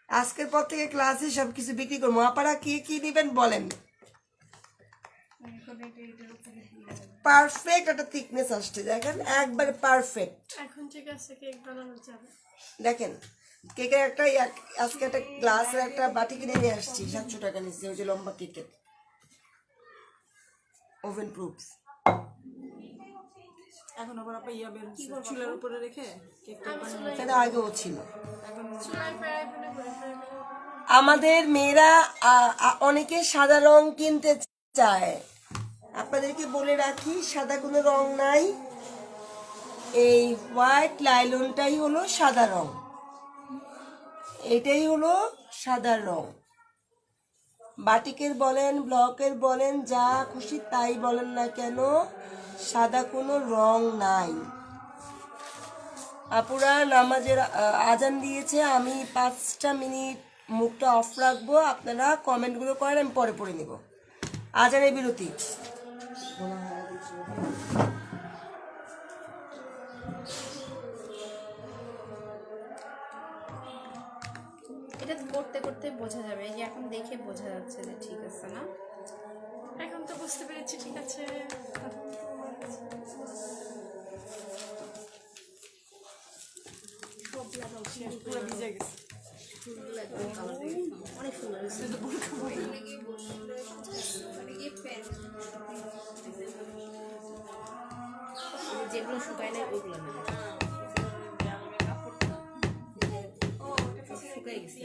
আজকের পর থেকে ক্লাসে সবকিছু বিক্রি করবো। আপনারা কি কি দিবেন বলেন? পারফেক্ট একটা থিকনেস আসছে, দেখেন একবারে পারফেক্ট। এখন ঠিক আছে, কেক বানানো যাবে। দেখেন কেকের একটা আজকে একটা গ্লাসের একটা বাটি কিনে নিয়ে আসছি, 700 টাকা নিচ্ছি, ওই যে লম্বা কেকের, ওভেন প্রুফ। এখন আবার আপা ইয়া বের চুলের উপরে রেখে কেকটা বানানো। সেটা আগেও ছিল। চুলায় ফ্রাই প্যানে করে ফ্রাই আমাদের মেয়েরা অনেকে সাদা রং কিনতে চায়, আপনাদেরকে বলে রাখি সাদা কোনো রং নাই, এই হোয়াইট লাইলনটাই হলো সাদা রং, এটাই হলো সাদা রং। বাটিকের বলেন, ব্লকের বলেন, যা খুশি তাই বলেন না কেন, সাদা কোনো রং নাই। আপুরা নামাজের আজান দিয়েছে, আমি 5টা মিনিট মুখটা অফ রাখবো, আপনারা কমেন্টগুলো করেন, আমি পরে পড়ে নেব। আজানের বিরতি। এটা করতে করতে বোঝা যাবে, এই যে এখন দেখে বোঝা যাচ্ছে যে ঠিক আছে না। এখন তো বুঝতে পেরেছি ঠিক আছে। পুরো ভিজে গেছে। অনেক সুন্দর হয়েছে। যেগুলো শুকায় নাই ওইগুলো না, শুকাই গেছে।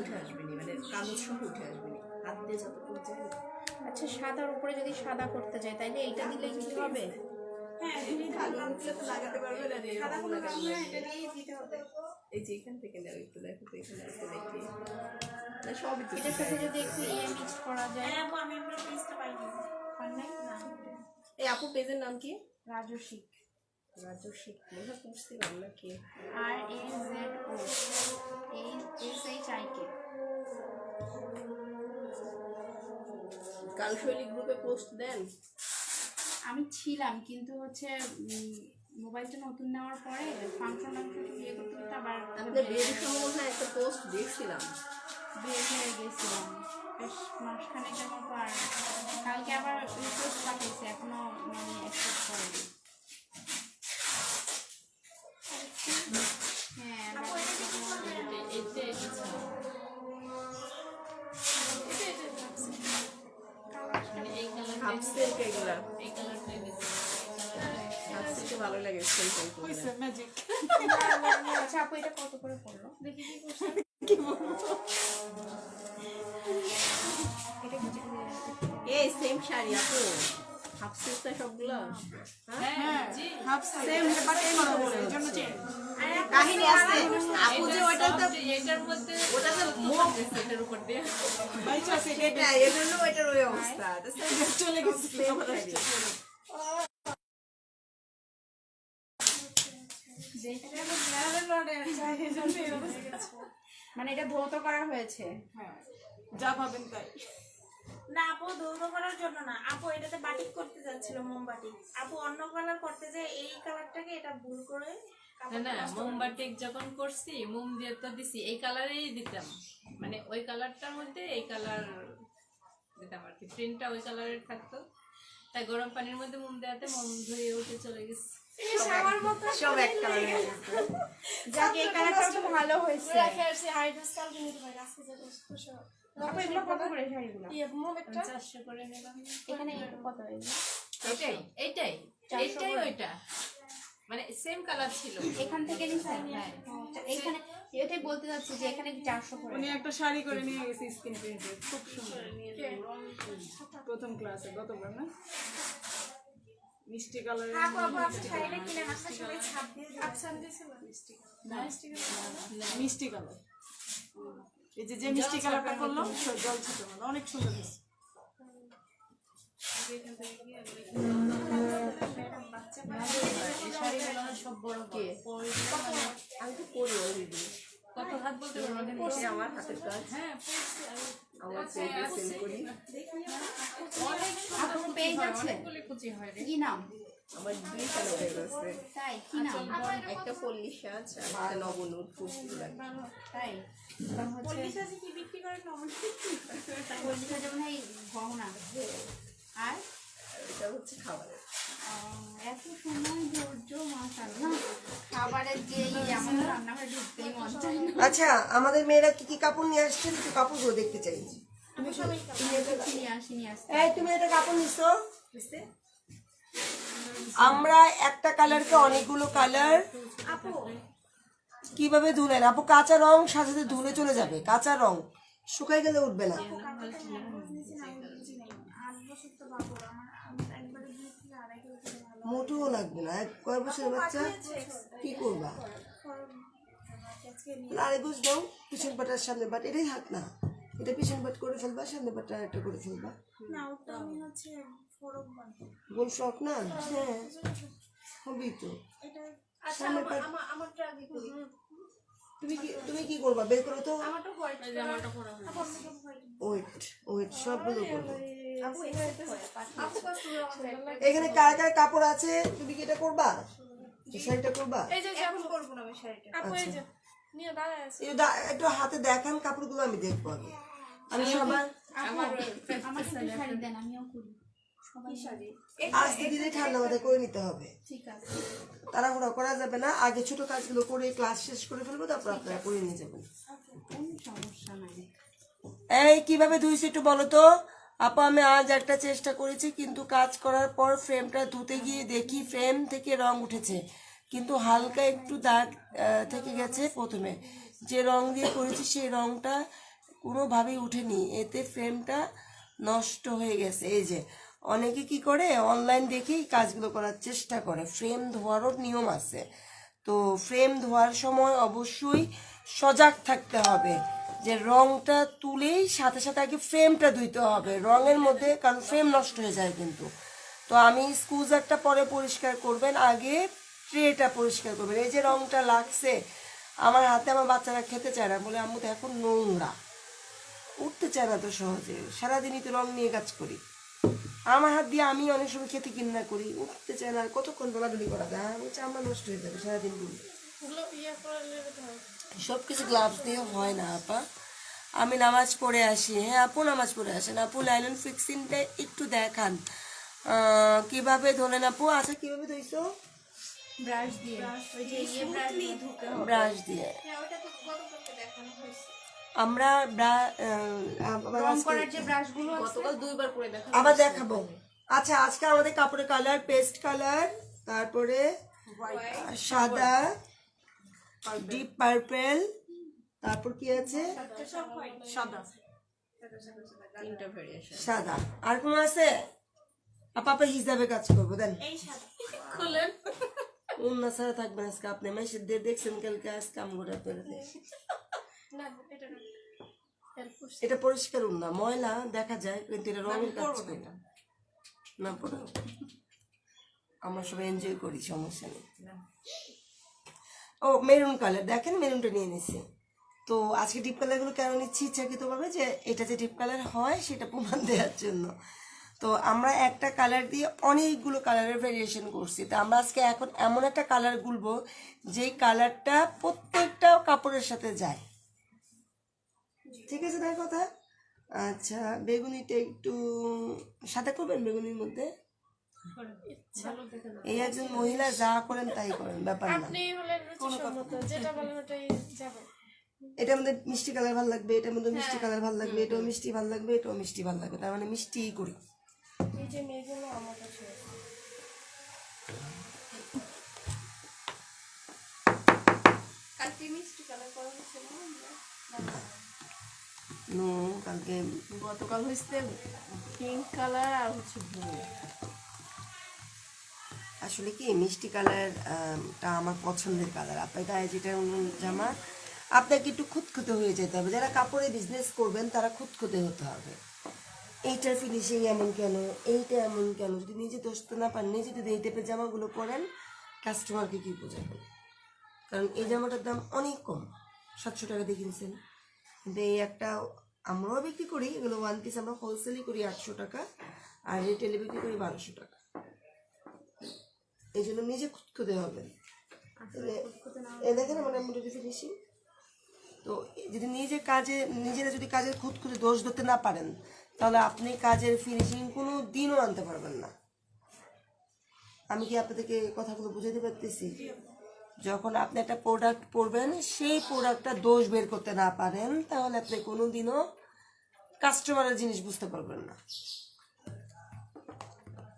উঠে আসবে নি, মানে কাগজ সহ উঠে আসবে নি, হাত দিয়ে যতটুকু যায়। আচ্ছা, সাদার উপরে যদি সাদা করতে চাই তাইলে এইটা দিলে কি হবে? লাগাতে পারবে না, এই যে এখান থেকে নেও একটু, দেখো তো এখানে আছে দেখি না, সবই তো এটার সাথে যদি একটু মিক্স করা যায়। আমি আমরা পেস্টটা পাইনি। পান নাই না? এই আপু পেজের নাম কি? রাজস্বিক, রাজস্বিক মনে হয় পড়ছিলাম নাকি? RAZOSHIK। কালশৈলী গ্রুপে পোস্ট দেন? আমি ছিলাম, কিন্তু হচ্ছে মোবাইলটা নতুন নেওয়ার পরে ফাংশন বিয়ে করতে করতে আবার আপনাদের বিয়ের সময় একটা পোস্ট দেখছিলাম, বিয়ে হয়ে গেছিলাম বেশ মাসখানেকের মতো। আর কালকে আবার পোস্ট পাঠাইছে, এখনো মানে অ্যাকসেপ্ট করেনি। হ্যাঁ, হাফ সিল্ক এগুলা, হাফ সিল্কে ভালো লাগে সিল্ক। হইছে ম্যাজিক। আচ্ছা আপু, এটা কত করে পড়লো? দেখি কি করছে। এটা কি এই সেম শাড়ি আপু, হাফ সিল্কটা সবগুলো হ্যাঁ হাফ সেম বাট এই মতো বলে এর জন্য চেঞ্জ। কাহিনী আছে আপু, যে ওটা তো এটার মধ্যে ওটা তো মুখ এটার উপর দিয়ে বাইচা আছে এটা এর জন্য ওইটার ওই অবস্থা চলে গেছে। সেম শাড়ি। মানে এটা ধৌত করা হয়েছে? হ্যাঁ, যা ভাবেন তাই। না আপু, ধৌত করার জন্য না আপু, এটাতে বাটিক করতে যাচ্ছিল মোমবাটি। আপু অন্য কালার করতে যায়, এই কালারটাকে এটা ভুল করে না মোমবাতি যখন করছি মোম দিয়ে তো দিছি, এই কালারেই দিতাম, মানে ওই কালারটার মধ্যে এই কালার দিতাম আর কি, প্রিন্টটা ওই কালারের থাকতো, তাই গরম পানির মধ্যে মোম দেওয়াতে মোম ধুয়ে উঠে চলে গেছে। সব এক কালার। যাক, এই কালারটা তো ভালো হয়েছে। রেখে আসছি হাইড্রোস কালকে নিতে পারি, আজকে যাবো খুশি হবে। আপু, এগুলো কত করে শাড়িগুলো? মোমেরটা 400 করে নিলাম। এখানে এটা কত হয়েছে? এইটাই এইটাই এইটাই ওইটা, মানে সেম কালার ছিল। এখান থেকে নিছেন? হ্যাঁ। আচ্ছা, এখানে এটাই বলতে যাচ্ছি যে এখানে 400 করে। উনি একটা শাড়ি করে নিয়ে গেছে স্কিন প্রিন্টের, খুব সুন্দর। প্রথম ক্লাসে গতবার না, মিষ্টি কালারের আপু আপনি শাড়িটা কিনে আসার সময় ছাপ দিয়ে মিষ্টি কালার। এই যে মিষ্টি কালারটা করলো জল ছিল অনেক সুন্দর হয়েছে। এই শাড়িগুলো আমার সব বড় বড়। আমি তো করি অলরেডি, কত হাত বলতে পারবো না, কিন্তু আমার হাতের কাজ, হ্যাঁ পড়ছি আমি। আমার সেল করি। আপনার পেজ আছে? অনেকগুলি কুচি হয় রে। কি নাম? আমার 2 কালারের আছে, তাই কি নাম? একটা পল্লী সাজ আর একটা নবনুর, খুব ভালো লাগে। তাই হচ্ছে পল্লী সাজে কি বিক্রি করেন না আমার? পরিচিত যেমন এই গহনা আর এটা হচ্ছে খাবারের। এত সময় ধৈর্য মাশাআল্লাহ। খাবারের যেই আমাদের রান্নাঘরে ঢুকতেই মন চায় না। আচ্ছা, আমাদের মেয়েরা কি কি কাপড় নিয়ে আসছে একটু কাপড়গুলো দেখতে চাই। নিয়ে আসি। এই তুমি এটা কাপড় নিছো? আমরা একটা কালারকে অনেকগুলো কালার আপু কিভাবে ধুলেন? আপু কাঁচা রং সাথে ধুলে চলে যাবে, কাঁচা রং শুকাই গেলে উঠবে না। 8 বছর তো বাবুর, আমি একবারে 2 থেকে 2.5 কিলো করে ভালো মোটেও লাগবে না। কয় বছরের বাচ্চা? কি করবা? আরে বুঝ দাও, পিছন পাটার সামনে বাট এটাই হাত না, এটা পিছন পাট করে ফেলবা, সামনে পাটটা একটা করে ফেলবা। না ওটা আমি হচ্ছে ফরক বানাবো গোল শখ না? হ্যাঁ হবেই তো। এটা। সামনে পাট আমারটা আগে করি। তুমি কি করবা? বের করো তো। আমারটা হোয়াইট, জামাটা পরা হয়। ওয়েট সবগুলো করবো। আপু এটা আপু কষ্ট করে আমার এখানে কার কার কাপড় আছে? তুমি কি এটা করবা? এই শাড়িটা করবা? এই যে এখন করব না আমি শাড়িটা। আপু এই যে নিয়ে দাঁড়ায় আছে। একটু হাতে দেখান কাপড়গুলো, আমি দেখবো আগে। আমি সবার আমাকে একটু শাড়ি দেন, আমিও করি। সবাই শাড়ি আস্তে ধীরে ঠান্ডা মাথায় করে নিতে হবে, ঠিক আছে। তাড়াহুড়া করা যাবে না। আগে ছোট কাজগুলো করে ক্লাস শেষ করে ফেলবো, তারপর আপনারা করে নিয়ে যাবেন। কোনো সমস্যা নাই। এই কিভাবে ধুইছি একটু বলো তো আপা। আমি আজ একটা চেষ্টা করেছি, কিন্তু কাজ করার পর ফ্রেমটা ধুতে গিয়ে দেখি ফ্রেম থেকে রং উঠেছে, কিন্তু হালকা একটু দাগ থেকে গেছে। প্রথমে যে রং দিয়ে করেছি সেই রংটা কোনোভাবেই উঠেনি, এতে ফ্রেমটা নষ্ট হয়ে গেছে। এই যে অনেকে কি করে অনলাইন দেখেই কাজগুলো করার চেষ্টা করে, ফ্রেম ধোয়ারও নিয়ম আছে। তো ফ্রেম ধোয়ার সময় অবশ্যই সজাগ থাকতে হবে যে রংটা তুলেই সাথে সাথে আগে ফ্রেমটা ধুইতে হবে রঙের মধ্যে, কারণ ফ্রেম নষ্ট হয়ে যায় কিন্তু। তো আমি স্কুজারটা পরে পরিষ্কার করবেন, আগে ট্রেটা পরিষ্কার করবেন। এই যে রংটা লাগছে আমার হাতে, আমার বাচ্চারা খেতে চায় না, বলে আম্মু তো এখন নোংরা, উঠতে চায় না তো সহজে, সারাদিনই তো রং নিয়ে কাজ করি। আমার হাত দিয়ে আমি অনেক সময় খেতে কিনা করি, উঠতে চায় না, আর কতক্ষণ দোলাদুলি করা যায়, আমার চামড়া নষ্ট হয়ে যাবে সারাদিন ঘুরি। সব কিছু গ্লাভস দিয়ে হয় না আপা। আমি নামাজ পড়ে আসি। হ্যাঁ আপু নামাজ পড়ে আসেন। আপু লাইলন ফিক্সিংটা একটু দেখান কিভাবে ধরেন আপু। আচ্ছা কিভাবে ধুইছো? ব্রাশ দিয়ে, ওই যে ব্রাশ দিয়ে ধুতে হবে। ব্রাশ দিয়ে। হ্যাঁ ওটা তো গতকালকে দেখানো হয়েছে। আমরা রং করার যে ব্রাশগুলো আছে গতকাল 2 বার করে দেখা, আবার দেখাবো। আচ্ছা আজকে আমাদের কাপড়ের কালার পেস্ট কালার, তারপরে সাদা, ডিপ পার্পেল, তারপর কি আছে সাদা, 3টা ভেরিয়েশন। সাদা। আর কোন আছে আপা? আপা হিসাবে কাজ করবো দেন। এই সাদা খুলেন। অন্য ছাড়া থাকবেন আজকে আপনি মেসেজ দিয়ে দেখছেন কালকে আজ কাম করে আপনারা। না এটা না। এটা পরিষ্কার না, ময়লা দেখা যায়, কিন্তু এটা রঙের কাজ করে না পড়ো। আমরা সবাই এনজয় করি, সমস্যা নেই। ও মেরুন কালার দেখেন, মেরুনটা নিয়ে নিছি। তো আজকে ডিপ কালারগুলো কেন নিচ্ছি ইচ্ছাকৃতভাবে, যে এটা যে ডিপ কালার হয় সেটা প্রমাণ দেওয়ার জন্য। তো আমরা একটা কালার দিয়ে অনেকগুলো কালারের ভেরিয়েশন করছি। তো আমরা আজকে এখন এমন একটা কালার গুলবো যেই কালারটা প্রত্যেকটা কাপড়ের সাথে যায়। ঠিক আছে তাই কথা। আচ্ছা বেগুনিটা একটু সাদা করবেন, বেগুনির মধ্যে। এই একজন মহিলা যা করেন তাই করেন, ব্যাপার না। আপনি হলেন রুচিসম্মত, যেটা বলেন ওটাই যাবে। এটার মধ্যে মিষ্টি কালার ভালো লাগবে, এটার মধ্যে মিষ্টি কালার ভালো লাগবে, এটাও মিষ্টি ভালো লাগবে, এটাও মিষ্টি ভালো লাগবে, তার মানে মিষ্টিই করি। এই যে মেয়েগুলো আমার কাছে কালকে মিষ্টি কালার করা হয়েছিল নো কালকে গতকাল হয়েছে পিঙ্ক কালার আর হচ্ছে ব্লু। আসলে কি মিষ্টি কালার টা আমার পছন্দের কালার। আপনার গায়ে যেটা জামা আপনাকে একটু খুঁতখুঁতে হয়ে যেতে হবে। যারা কাপড়ে বিজনেস করবেন তারা খুঁতখুঁতে হতে হবে। এইটার ফিনিশিং এমন কেন, এইটা এমন কেন, যদি নিজে দোষতে না পান, নিজে যদি এই টাইপের জামাগুলো পরেন কাস্টমারকে কী বোঝাবেন? কারণ এই জামাটার দাম অনেক কম, 700 টাকা দিয়ে কিনছেন, কিন্তু এই একটা আমরাও বিক্রি করি, এগুলো 1 পিস আমরা হোলসেলই করি 800 টাকা, আর রিটেলে বিক্রি করি 1200 টাকা। এই জন্য নিজে খুঁতখুঁতে হবেন। এ দেখেন আমার মোটামুটি ফিনিশিং। তো যদি নিজেরা যদি কাজের খুঁতখুঁতে দোষ ধরতে না পারেন, তাহলে আপনি কাজের ফিনিশিং কোনো দিনও আনতে পারবেন না। আমি কি আপনাদেরকে কথাগুলো বুঝাতে পারতেছি? যখন আপনি একটা প্রোডাক্ট পরবেন, সেই প্রোডাক্টটা দোষ বের করতে না পারেন, তাহলে আপনি কোনো দিনও কাস্টমারের জিনিস বুঝতে পারবেন না।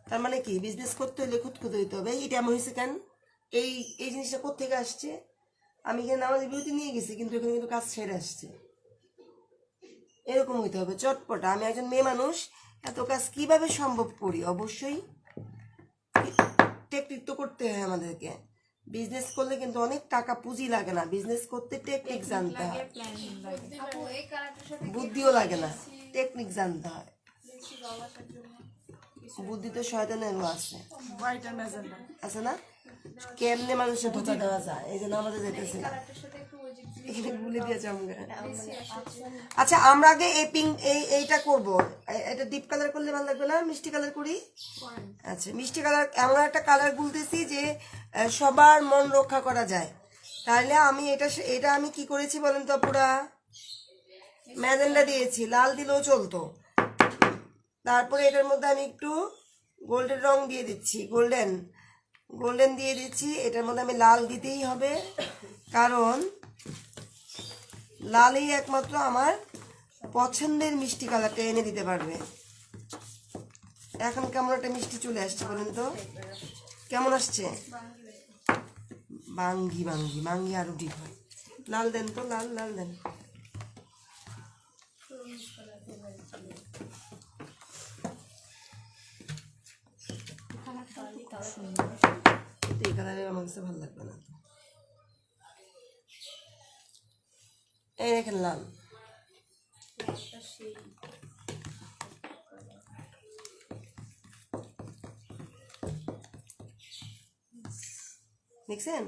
তার মানে কি, বিজনেস করতে হলে খুঁতখুঁতে হইতে হবে। এটা এমন হয়েছে কেন, এই জিনিসটা কোথেকে আসছে? আমি এখানে আমাদের বিরতি নিয়ে গেছি, কিন্তু এখানে কিন্তু কাজ ছেড়ে আসছে। এরকম হইতে হবে চটপটা। আমি একজন মেয়ে মানুষ, এত কাজ কিভাবে সম্ভব করি? অবশ্যই টেকনিক তো করতে হয় আমাদেরকে। বিজনেস করলে কিন্তু অনেক টাকা পুঁজি লাগে না, বিজনেস করতে টেকনিক জানতে হয়, আপু এই কালারটার সাথে বুদ্ধিও লাগে না, টেকনিক জানতে হয়। বুদ্ধি তো শয়তানেরও আছে, হোয়াইট আর ম্যাজেন্ডা আছে না? কেমনে মানুষের ধোকা দেওয়া যায়, এই জন্য আমাদের যেতেছি না, কালারটার সাথে একটু ওই যে এখানে ভুলে দিয়েছে আমাকে। আচ্ছা, আমরা আগে এই পিঙ্ক এইটা করবো। এটা ডিপ কালার করলে ভালো লাগবে না? মিষ্টি কালার করি। আচ্ছা, মিষ্টি কালার এমন একটা কালার বলতেছি যে সবার মন রক্ষা করা যায়। তাহলে আমি এটা আমি কি করেছি বলেন তো? পুরা ম্যাজেন্ডা দিয়েছি, লাল দিলেও চলতো। তারপরে এটার মধ্যে আমি একটু গোল্ডেন রং দিয়ে দিচ্ছি, গোল্ডেন দিয়ে দিচ্ছি। এটার মধ্যে আমি লাল দিতেই হবে, কারণ লালই একমাত্র আমার পছন্দের মিষ্টি কালারটা এনে দিতে পারবে। এখন কেমন একটা মিষ্টি চলে আসছে বলেন তো? কেমন আসছে? বাঙ্গি বাঙ্গি বাঙ্গি আরো ঠিক হয়। লাল দেন তো, লাল দেন। কিন্তু এই কালারে আমার কাছে ভালো লাগবে না। এই দেখেন লাল, দেখছেন?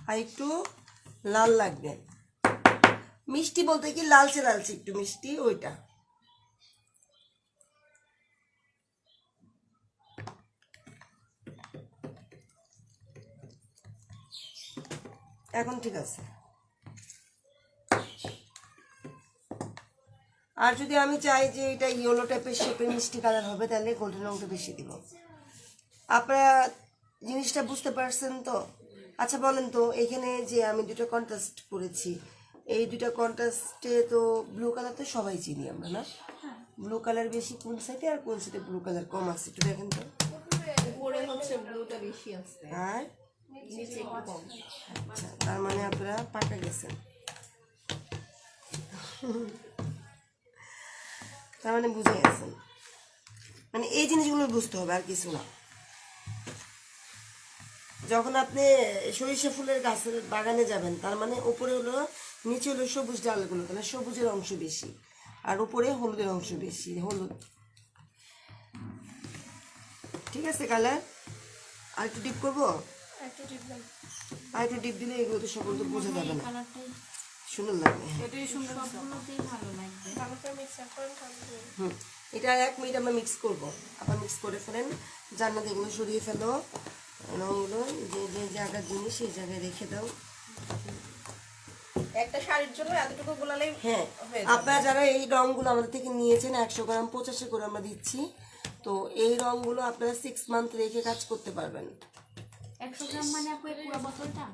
আর একটু লাল লাগবে। মিষ্টি বলতে কি লালচে লালচে একটু মিষ্টি, ওইটা। এখন ঠিক আছে। আর যদি আমি চাই যে এটা ইয়েলো টাইপের শেপের মিষ্টি কালার হবে, তাহলে গোল্ডেন রংটা বেশি দিব। আপনারা জিনিসটা বুঝতে পারছেন তো? আচ্ছা বলেন তো, এখানে যে আমি দুটো কন্ট্রাস্ট করেছি, এই দুটো কন্ট্রাস্টে তো ব্লু কালার তো সবাই চিনি আমরা, না? ব্লু কালার বেশি কোন সাইডে আর কোন সাইডে ব্লু কালার কম আছে একটু দেখেন তো। উপরে হচ্ছে ব্লুটা বেশি আছে, আর নিচে একটু কম। আচ্ছা, তার মানে আপনারা পাকা গেছেন। তার মানে বুঝে গেছেন, মানে এই জিনিসগুলো বুঝতে হবে, আর কিছু না। যখন আপনি সরিষা ফুলের গাছের বাগানে যাবেন, তার মানে উপরে হলো, নিচে হলো সবুজ ডালগুলো, তাহলে সবুজের অংশ বেশি, আর উপরে হলুদের অংশ বেশি, হলুদ। ঠিক আছে, কালার আর একটু ডিপ করবো, আর একটু ডিপ দিলে এগুলো তো সব তো বোঝা যাবে না, কালারটাই সুন্দর লাগবে। এটাই সুন্দর। সবগুলোতেই ভালো লাগবে। ভালো করে মিক্সার করেন তাহলে হুম, এটা 1 মিনিট আমরা মিক্স করবো, আবার মিক্স করে ফেলেন। জান্নাত এগুলো সরিয়ে ফেলো, রঙগুলো যে যে জায়গার জিনিস সেই জায়গায় রেখে দাও। একটা শাড়ির জন্য এতটুকু গোলালেই হ্যাঁ, আপনারা যারা এই রঙগুলো আমাদের থেকে নিয়েছেন, 100 গ্রাম 85 করে আমরা দিচ্ছি, তো এই রঙগুলো আপনারা 6 মান্থ রেখে কাজ করতে পারবেন। 100 গ্রাম মানে আপু এই পুরো বোতলটা,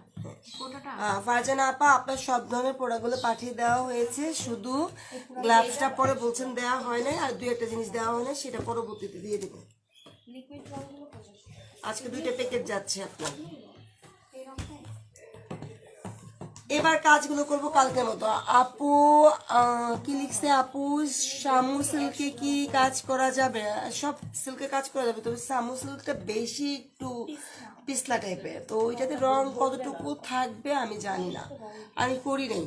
কোটাটা? ফারজানা আপা, আপনার সব ধরনের প্রোডাক্টগুলো পাঠিয়ে দেওয়া হয়েছে, শুধু গ্লাভসটা পরে বলছেন দেওয়া হয় না, আর 2-1টা জিনিস দেওয়া হয় না, সেটা পরবর্তীতে দিয়ে দেবেন। লিকুইড রঙগুলো 85 টাকা। আজকে 2টা প্যাকেট যাচ্ছে আপনার। এই রঙটাই এবার কাজগুলো করব কালকের মতো। আপু কি লিখছে, আপু শামু সিল্কে কি কাজ করা যাবে? সব সিল্কে কাজ করা যাবে, তবে শামু সিল্কটা বেশি একটু পিছলা টাইপের, তো ওইটাতে রং কতটুকু থাকবে আমি জানি না, আমি করি নাই।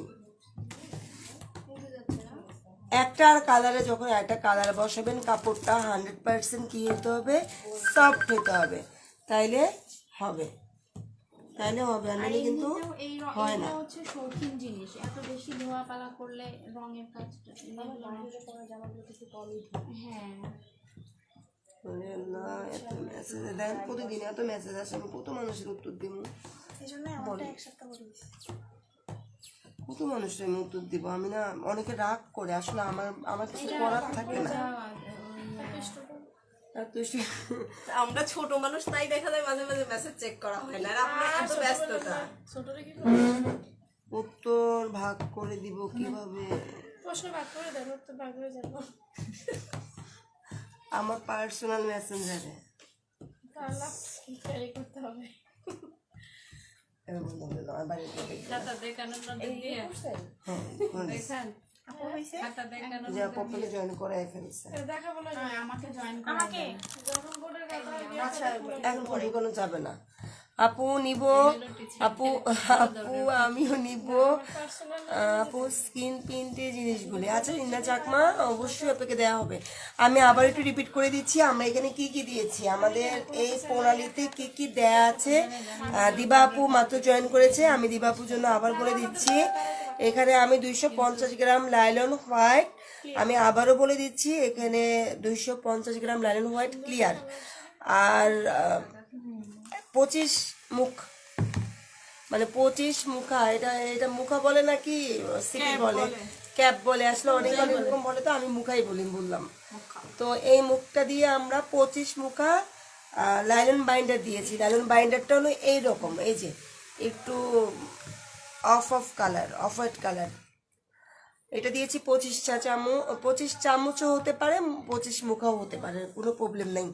একটা কালারে যখন একটা কালার বসাবেন, কাপড়টা 100% কি হতে হবে, সফট হতে হবে, তাইলে হবে, তাইলে হবে, আর নাহলে কিন্তু এমনিতেও এই হয় না। এটা হচ্ছে শৌখিন জিনিস, এত বেশি ধোয়া পালা করলে রঙের কাজটা হ্যাঁ। ওরে আল্লাহ, এত মেসেজ দেন প্রতিদিন, এত মেসেজ আসে, আমি কত মানুষের উত্তর দিব, এই জন্য আমারটা এক সপ্তাহ করে দিচ্ছি। কত মানুষের আমি উত্তর দিব, আমি না অনেকে রাগ করে, আসলে আমার কিছু করার থাকে না। এত আমরা ছোট মানুষ, তাই দেখা যায় মাঝে মাঝে মেসেজ চেক করা হয় না, আর আপনার এত ব্যস্ততা। উত্তর ভাগ করে দিব কিভাবে? প্রশ্ন ভাগ করে দেন, উত্তর ভাগ হয়ে যাবো। আমার পার্সোনাল মেসেঞ্জারে তাহলে ক্যারি করতে হবে। আমার বাড়িতে দেখি। খাতা দেখানোর মধ্যে দিয়ে হ্যাঁ, করে দিছি। দেখান খাতা দেখানোর যে পপলে জয়েন করাই ফেলছে, দেখাবো না, আমাকে জয়েন করা আমাকে যখন বোর্ডের কথা এখন পরিকল্পনা যাবে না। আপু নিব, আপু আমিও নিব, আপু স্কিন প্রিন্টের জিনিসগুলি। আচ্ছা রিনা চাকমা, অবশ্যই আপনাকে দেওয়া হবে। আমি আবার একটু রিপিট করে দিচ্ছি, আমরা এখানে কি কি দিয়েছি, আমাদের এই প্রণালীতে কি কি দেয়া আছে। দিবা আপু মাত্র জয়েন করেছে, আমি দিবা আপুর জন্য আবার বলে দিচ্ছি। এখানে আমি 250 গ্রাম লাইলন হোয়াইট, আমি আবারও বলে দিচ্ছি, এখানে 250 গ্রাম লাইলন হোয়াইট ক্লিয়ার, আর 25 মুখ, মানে 25 মুখা, এটা মুখা বলে নাকি সিটি বলে, ক্যাপ বলে, আসলে অনেক অনেক রকম বলে, তো আমি মুখাই বললাম। তো এই মুখটা দিয়ে আমরা 25 মুখা লাইলন বাইন্ডার দিয়েছি। লাইলন বাইন্ডারটা হলো এইরকম, এই যে একটু of colour, off white colour, এটা দিয়েছি 25 চামচও হতে পারে, 25 মুখাও হতে পারে, কোনো প্রবলেম নেই।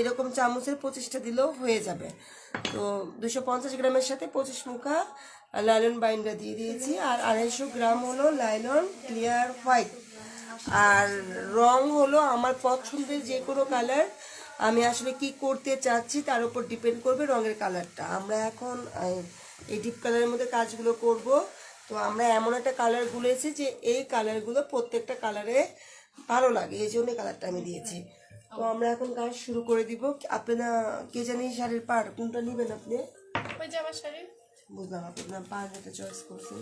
এরকম চামচের 25টা দিলেও হয়ে যাবে। তো 250 গ্রামের সাথে 25 মুখা লাইলন বাইন্ডার দিয়ে দিয়েছি, আর 250 গ্রাম হলো লাইলন ক্লিয়ার হোয়াইট, আর রং হলো আমার পছন্দের যে কোনো কালার। আমি আসলে কি করতে চাচ্ছি তার উপর ডিপেন্ড করবে রঙের কালারটা। আমরা এখন এই ডিপ কালারের মধ্যে কাজগুলো করব, তো আমরা এমন একটা কালার গুলেছি যে এই কালারগুলো প্রত্যেকটা কালারে ভালো লাগে, এই জন্য কালারটা আমি দিয়েছি। তো আমরা এখন কাজ শুরু করে দিব। আপনারা কে জানি শাড়ির পাড় কোনটা নেবেন আপনি? ওই যে আমার শাড়ি, বুঝলাম, আপনার পাড় যেটা চয়েস করছেন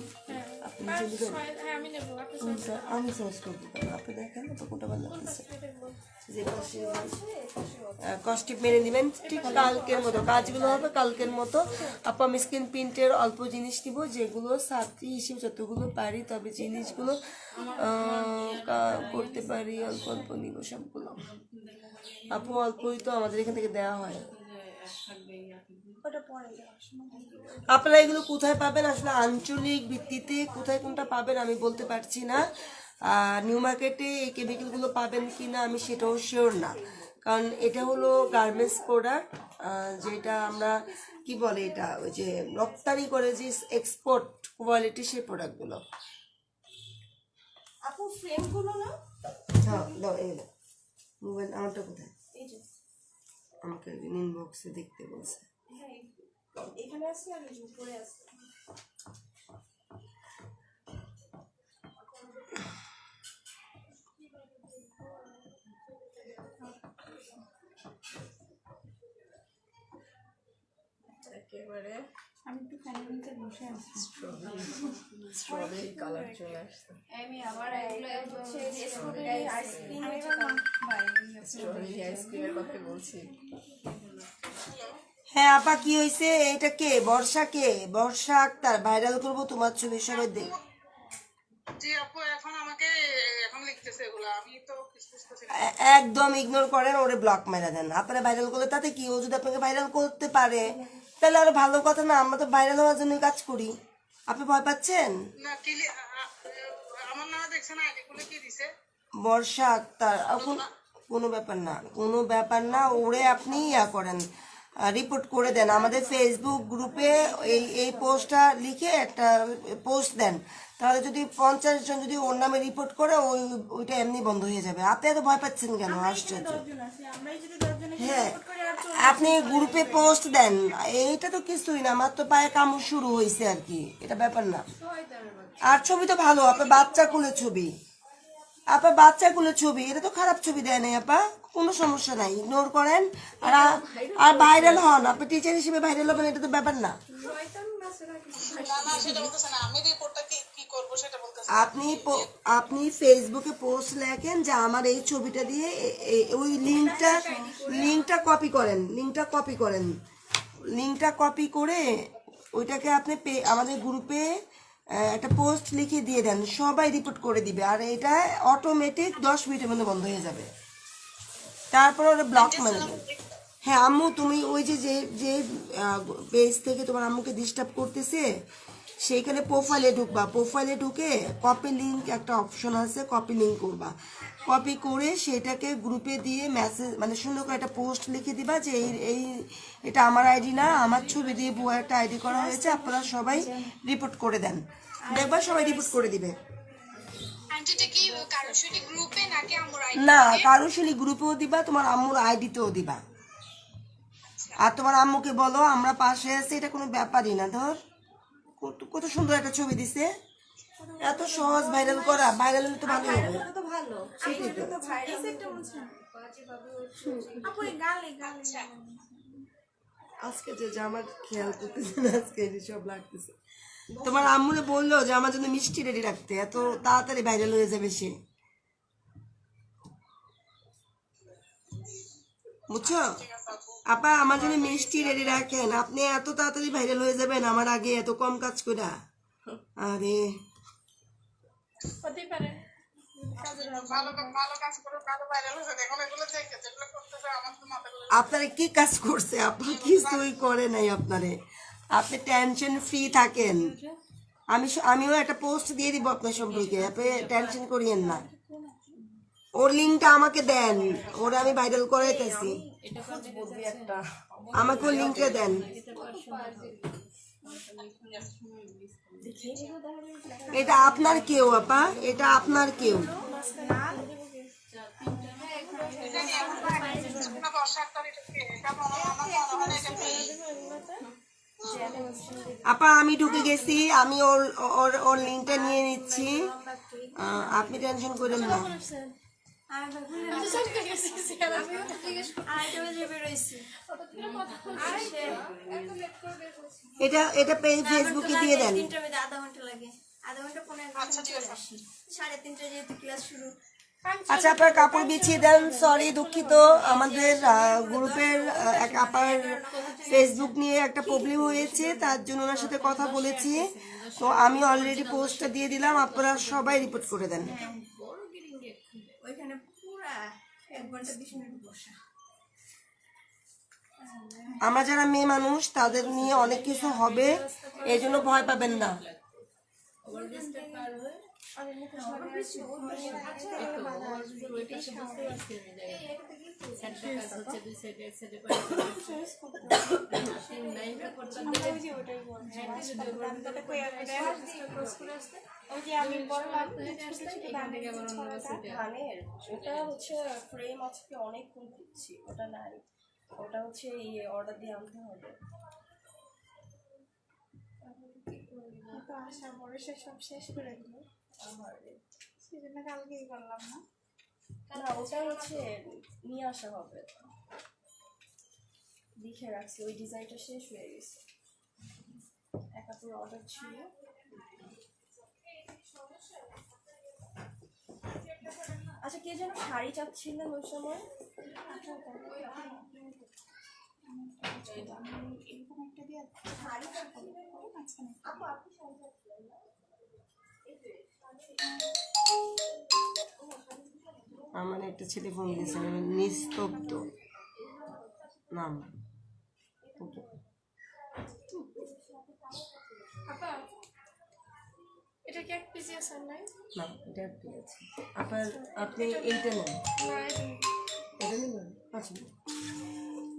আপনি আর যে নেবেন হ্যাঁ আমি নেবো, আপনি কোনটা আমি চয়েস করতে পারবো, আপনি দেখেন তো কোনটা ভালো লাগছে। দেখবো। যে কস্টিপ মেরে নেবেন, ঠিক কালকের মতো কাজগুলো হবে, কালকের মতো। আপা আমি স্ক্রিন প্রিন্টের অল্প জিনিস নিব, যেগুলো ছাত্রী হিসেবে যতগুলো পারি, তবে জিনিসগুলো করতে পারি, অল্প অল্প নিব সবগুলো। আপু অল্পই তো আমাদের এখান থেকে দেওয়া হয়। আপনারা এগুলো কোথায় পাবেন, আসলে আঞ্চলিক ভিত্তিতে কোথায় কোনটা পাবেন আমি বলতে পারছি না। নিউ মার্কেটে এই কেমিক্যালগুলো পাবেন কি না আমি সেটাও শিওর না, কারণ এটা হলো গার্মেন্টস প্রোডাক্ট, যেটা আমরা কি বলে, এটা ওই যে রপ্তানি করে যে এক্সপোর্ট কোয়ালিটি সেই প্রোডাক্টগুলো। আপু ফ্রেমগুলো না, হ্যাঁ দাও, এই দাও মোবাইল আমারটা কোথায়, আমাকে ইনবক্সে দেখতে বলছে। এখানে আছে আর উপরে আছে। একেবারে আমি একটু ফ্যানের নিচে বসে আছি। স্ট্রবেরি কালার চলে আসছে। আমি আবার স্ট্রবেরি আইসক্রিমের কথা বলছি। হ্যাঁ আপা কি হয়েছে, এটা কে, বর্ষা কে, বর্ষা আক্তার, ভাইরাল করবো তোমার ছবি সবাই দেখ। জি আপু, এখন আমাকে এখন লিখতেছে এগুলো, আমি তো বুঝতেছি না। একদম ইগনোর করেন, ওরে ব্লক মেরে দেন। আপনারা ভাইরাল করলে তাতে কি, ও যদি আপনাকে ভাইরাল করতে পারে তাহলে আরো ভালো কথা না, আমরা তো ভাইরাল হওয়ার জন্যই কাজ করি। আপনি ভয় পাচ্ছেন? না আমার নামে দেখছেন আইডি খুলে কি দিছে? বর্ষা আক্তার, কোনো ব্যাপার না, কোনো ব্যাপার না। ওরে আপনি ইয়া করেন, রিপোর্ট করে দেন আমাদের ফেসবুক গ্রুপে। এই পোস্টটা লিখে একটা পোস্ট দেন, তাহলে যদি 50 জন যদি ওর নামে রিপোর্ট করে ওইটা এমনি বন্ধ হয়ে যাবে। আপনি এত ভয় পাচ্ছেন কেন? আশ্চর্য। আমরাই যদি 10 জনে হ্যাঁ, রিপোর্ট করি আর আপনি গ্রুপে পোস্ট দেন, এইটা তো কিছুই না, আমার তো পায়ে কামড় শুরু হয়েছে আর কি, এটা ব্যাপার না। আর ছবি তো ভালো, আপনার বাচ্চা কুলের ছবি, আপনার বাচ্চা কুলের ছবি, এটা তো খারাপ ছবি দেয় নাই আপা, কোনো সমস্যা নাই, ইগনোর করেন। আর ভাইরাল হন, আপনি টিচার হিসেবে ভাইরাল হবেন, এটা তো ব্যাপার না। সেটা বলতেছে না, আমি রিপোর্টটা কি করবো সেটা বলতেছে। আপনি ফেসবুকে পোস্ট লেখেন যে আমার এই ছবিটা দিয়ে ওই লিঙ্কটা কপি করেন, লিঙ্কটা কপি করে ওইটাকে আপনি আমাদের গ্রুপে একটা পোস্ট লিখে দিয়ে দেন, সবাই রিপোর্ট করে দিবে, আর এটা অটোমেটিক 10 মিনিটের মধ্যে বন্ধ হয়ে যাবে। তারপর ওরা ব্লক মেরে দেবে। হ্যাঁ আম্মু, তুমি ওই যে পেজ থেকে তোমার আম্মুকে ডিস্টার্ব করতেছে, সেইখানে প্রোফাইলে ঢুকবা, প্রোফাইলে ঢুকে কপি লিঙ্ক একটা অপশন আছে, কপি লিঙ্ক করবা, কপি করে সেটাকে গ্রুপে দিয়ে মেসেজ মানে সুন্দর করে একটা পোস্ট লিখে দিবা যে এটা আমার আইডি না, আমার ছবি দিয়ে ভুয়া একটা আইডি করা হয়েছে, আপনারা সবাই রিপোর্ট করে দেন, দেখবা সবাই রিপোর্ট করে দিবে। না, কারুশলী গ্রুপেও দিবা, তোমার আম্মুর আইডিতেও দিবা। আর তোমার আম্মুকে বলো আমরা পাশে আছি, এটা কোনো ব্যাপারই না। ধর কত সুন্দর একটা ছবি দিছে, এত সহজ ভাইরাল করা, ভাইরাল হলে তো ভালো হবে। তো ভালো সেটাই তো। আপু এই গালে আজকে যে আমার খেয়াল করতেছে না, আজকে সব লাগতেছে। তোমার আম্মুরে বললো যে আমার জন্য মিষ্টি রেডি রাখতে, এত তাড়াতাড়ি ভাইরাল হয়ে যাবে সে, বুঝছো? আপা আমার জন্য মিষ্টি রেডি রাখেন, আপনি এত তাড়াতাড়ি ভাইরাল হয়ে যাবেন আমার আগে, এত কম কাজ করে। আরে হতেই পারে। ভালো কাজ করে ভালো ভাইরাল হয়েছে, এখন এগুলো দেখে যেগুলো করতেছে আমার তো মাথা ঘুরে। আপনারা কি কাজ করছে? আপনি কিছুই করে নাই আপনারে, আপনি টেনশন ফ্রি থাকেন। আমিও একটা পোস্ট দিয়ে দিব আপনার সম্পর্কে, আপনি টেনশন করিয়েন না। ওর লিঙ্কটা আমাকে দেন, ওরা আমি ভাইরাল করাইতেছি, আমাকে ওর লিঙ্কটা দেন। এটা আপনার কেউ আপা, এটা আপনার কেউ। আপা আমি ঢুকে গেছি, আমি ওর লিঙ্কটা নিয়ে নিচ্ছি, আপনি টেনশন করেন না। এটা ফেসবুকে দিয়ে দেন। আধা ঘন্টা লাগে, আধা ঘন্টা 3:30 যেহেতু ক্লাস শুরু। আচ্ছা আপনার কাপড় বিছিয়ে দেন। সরি, দুঃখিত, আমাদের গ্রুপের এক আপার ফেসবুক নিয়ে একটা প্রবলেম হয়েছে, তার জন্য ওনার সাথে কথা বলেছি, তো আমি অলরেডি পোস্টটা দিয়ে দিলাম, আপনারা সবাই রিপোর্ট করে দেন। ওইখানে পুরা 1 ঘন্টা 20 মিনিট বসা। আমরা যারা মেয়ে মানুষ তাদের নিয়ে অনেক কিছু হবে, এই জন্য ভয় পাবেন না। ওটা হচ্ছে ফ্রেম আজকে অনেকক্ষণ খুঁজছি, ওটা নাই, ওটা হচ্ছে অর্ডার দিয়ে আনতে হবে। আশা বয়সে সব শেষ করে দিল, সেজন্য কালকেই করলাম না। না ওটা হচ্ছে নিয়ে আসা হবে, লিখে রাখছি, ওই ডিজাইনটা শেষ হয়ে গেছে, একটা পুরো অর্ডার ছিল। আচ্ছা কে যেন শাড়ি চাচ্ছিলেন ওই সময়? আমার একটা ছেলে ফোন দিয়েছে, নিস্তব্ধ নাম। এটা কি 1 পিস আছে নাই? না, এটা ঠিক আছে। আপনি এইটা নেন। না এটা নিবেন? আচ্ছা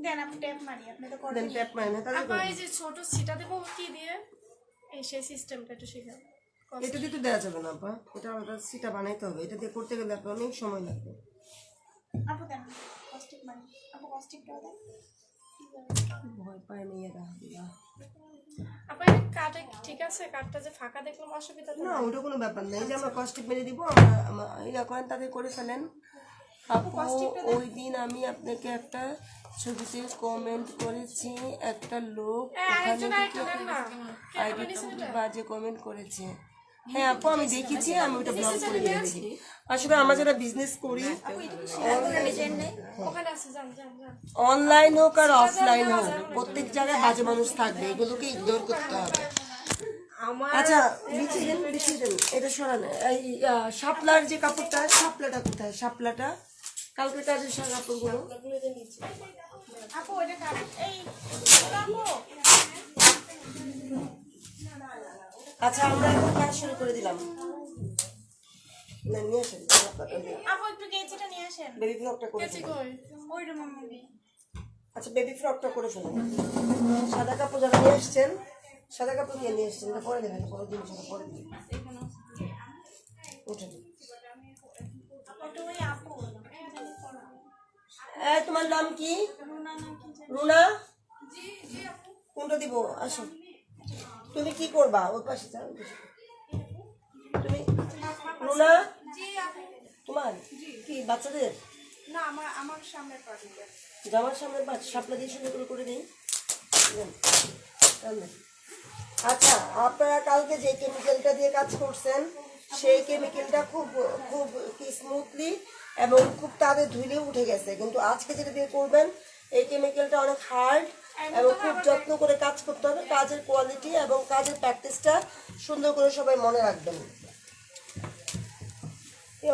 দেন আপু ট্যাপ মারি, আপনি তো করেন। দেন ট্যাপ মারেন না তাহলে আপা এই যে ছোট ছিটা দেবো কি দিয়ে, এই সেই সিস্টেমটা একটু শেখাও। এটা দিয়ে তো দেওয়া যাবে না আপা, এটা আলাদা সিটা বানাইতে হবে, এটা দিয়ে করতে গেলে আপনার অনেক সময় লাগবে। আপু দেন কস্টিক মারি, আপু কস্টিকটা দেন। ভয় পায় না এরা। আপা কাটে ঠিক আছে, কাটটা যে ফাঁকা দেখলাম অসুবিধা তো না না। ওটা কোনো ব্যাপার না, এই যে আমরা কস্টিক মেরে দিব, আমরা ইয়া করেন তাদের করে ফেলেন। আপু ওই দিন আমি আপনাকে একটা ছবিতে কমেন্ট করেছি, একটা লোক আরেকজন ওখানে আরেকটা দেন না। আইডি খুবই বাজে কমেন্ট করেছে। হ্যাঁ আপু আমি দেখেছি, আমি ওটা ব্লগ করে দিয়েছি। আসলে আমরা যারা বিজনেস করি ওখানে আছে, যান যান যান। অনলাইন হোক আর অফলাইন হোক প্রত্যেক জায়গায় বাজে মানুষ থাকবে, এগুলোকে ইগনোর করতে হবে। আচ্ছা বিছিয়ে দেন এটা সরান। এই শাপলার যে কাপড়টা, শাপলাটা কোথায়? শাপলাটা কালকে কাজের কাপড়গুলো আপু ওইটা কাটেন। এই আপু আচ্ছা আমরা এখন কাজ শুরু করে দিলাম। না নিয়ে আসেন আপু একটু গেঞ্জিটা নিয়ে আসেন। বেবি ফ্রকটা করে ফেলেন। ওই রুম মামি। আচ্ছা বেবি ফ্রকটা করে ফেলেন। সাদা কাপড় যারা নিয়ে এসছেন, সাদা কাপড় নিয়ে এসছেন, এটা পরে দেবেন, পরে দিন সেটা পরে দিন। উঠে দিন। ওটা ওই আপু তোমার নাম কি? রুনা। কোনটা দিব? আসো। তুমি কি করবা? ওর পাশে যাও। তুমি রুনা, তোমার কি বাচ্চাদের? না আমার সামনে পাঠিয়ে। জামার সামনে শাপলা দিয়ে সুন্দর করে দিই। আচ্ছা আপনারা কালকে যে কেমিক্যালটা দিয়ে কাজ করছেন, সেই কেমিক্যালটা খুব খুব স্মুথলি এবং খুব তাদের ধুলে উঠে গেছে, কিন্তু আজকে যেটা দিয়ে করবেন এই কেমিক্যালটা অনেক হার্ড এবং খুব যত্ন করে কাজ করতে হবে। কাজের কোয়ালিটি এবং কাজের প্র্যাকটিসটা সুন্দর করে সবাই মনে রাখবেন।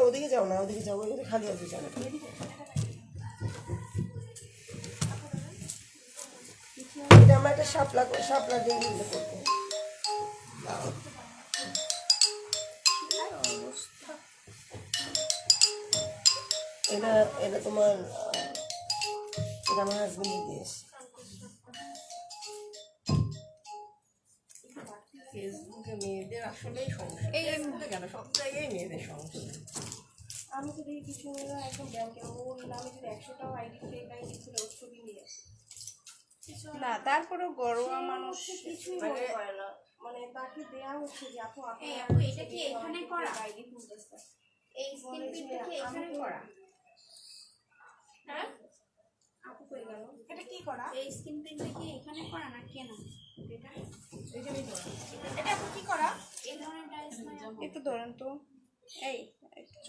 ওদিকে যাও না, ওদিকে যাও, ওদিকে খালি আছে যাও। এটা আমরা একটা শাপলা দিয়ে করবো। এটা এটা তোমার এটা আমার হাজবেন্ড দিয়েছে। ফেসবুকে মেয়েদের আসলেই সমস্যা, এই ফেসবুকে কেন সব জায়গায় মেয়েদের সমস্যা। আমি তো দেখি কিছু মেয়েরা একদম ব্যাংকে ওর নামে যদি 100টাও আইডি ফেক আইডি ছিল ওর ছবি নিয়ে না তারপরেও গরুয়া মানুষ কিছুই মনে করে না, মানে তাকে দেয়া হচ্ছে যে আপু এই আপু এটা কি এখানে করা? আইডি খুঁজতেছে। এই স্কিন প্রিন্টটা কি এখানে করা? হ্যাঁ আপু কই গেল? এটা কি করা? এই স্কিন প্রিন্টটা কি এখানে করা না কেনা? এটা এটা আপু কি করা? এই ধরনের ডাইস নয় আপু। একটু ধরেন তো। এই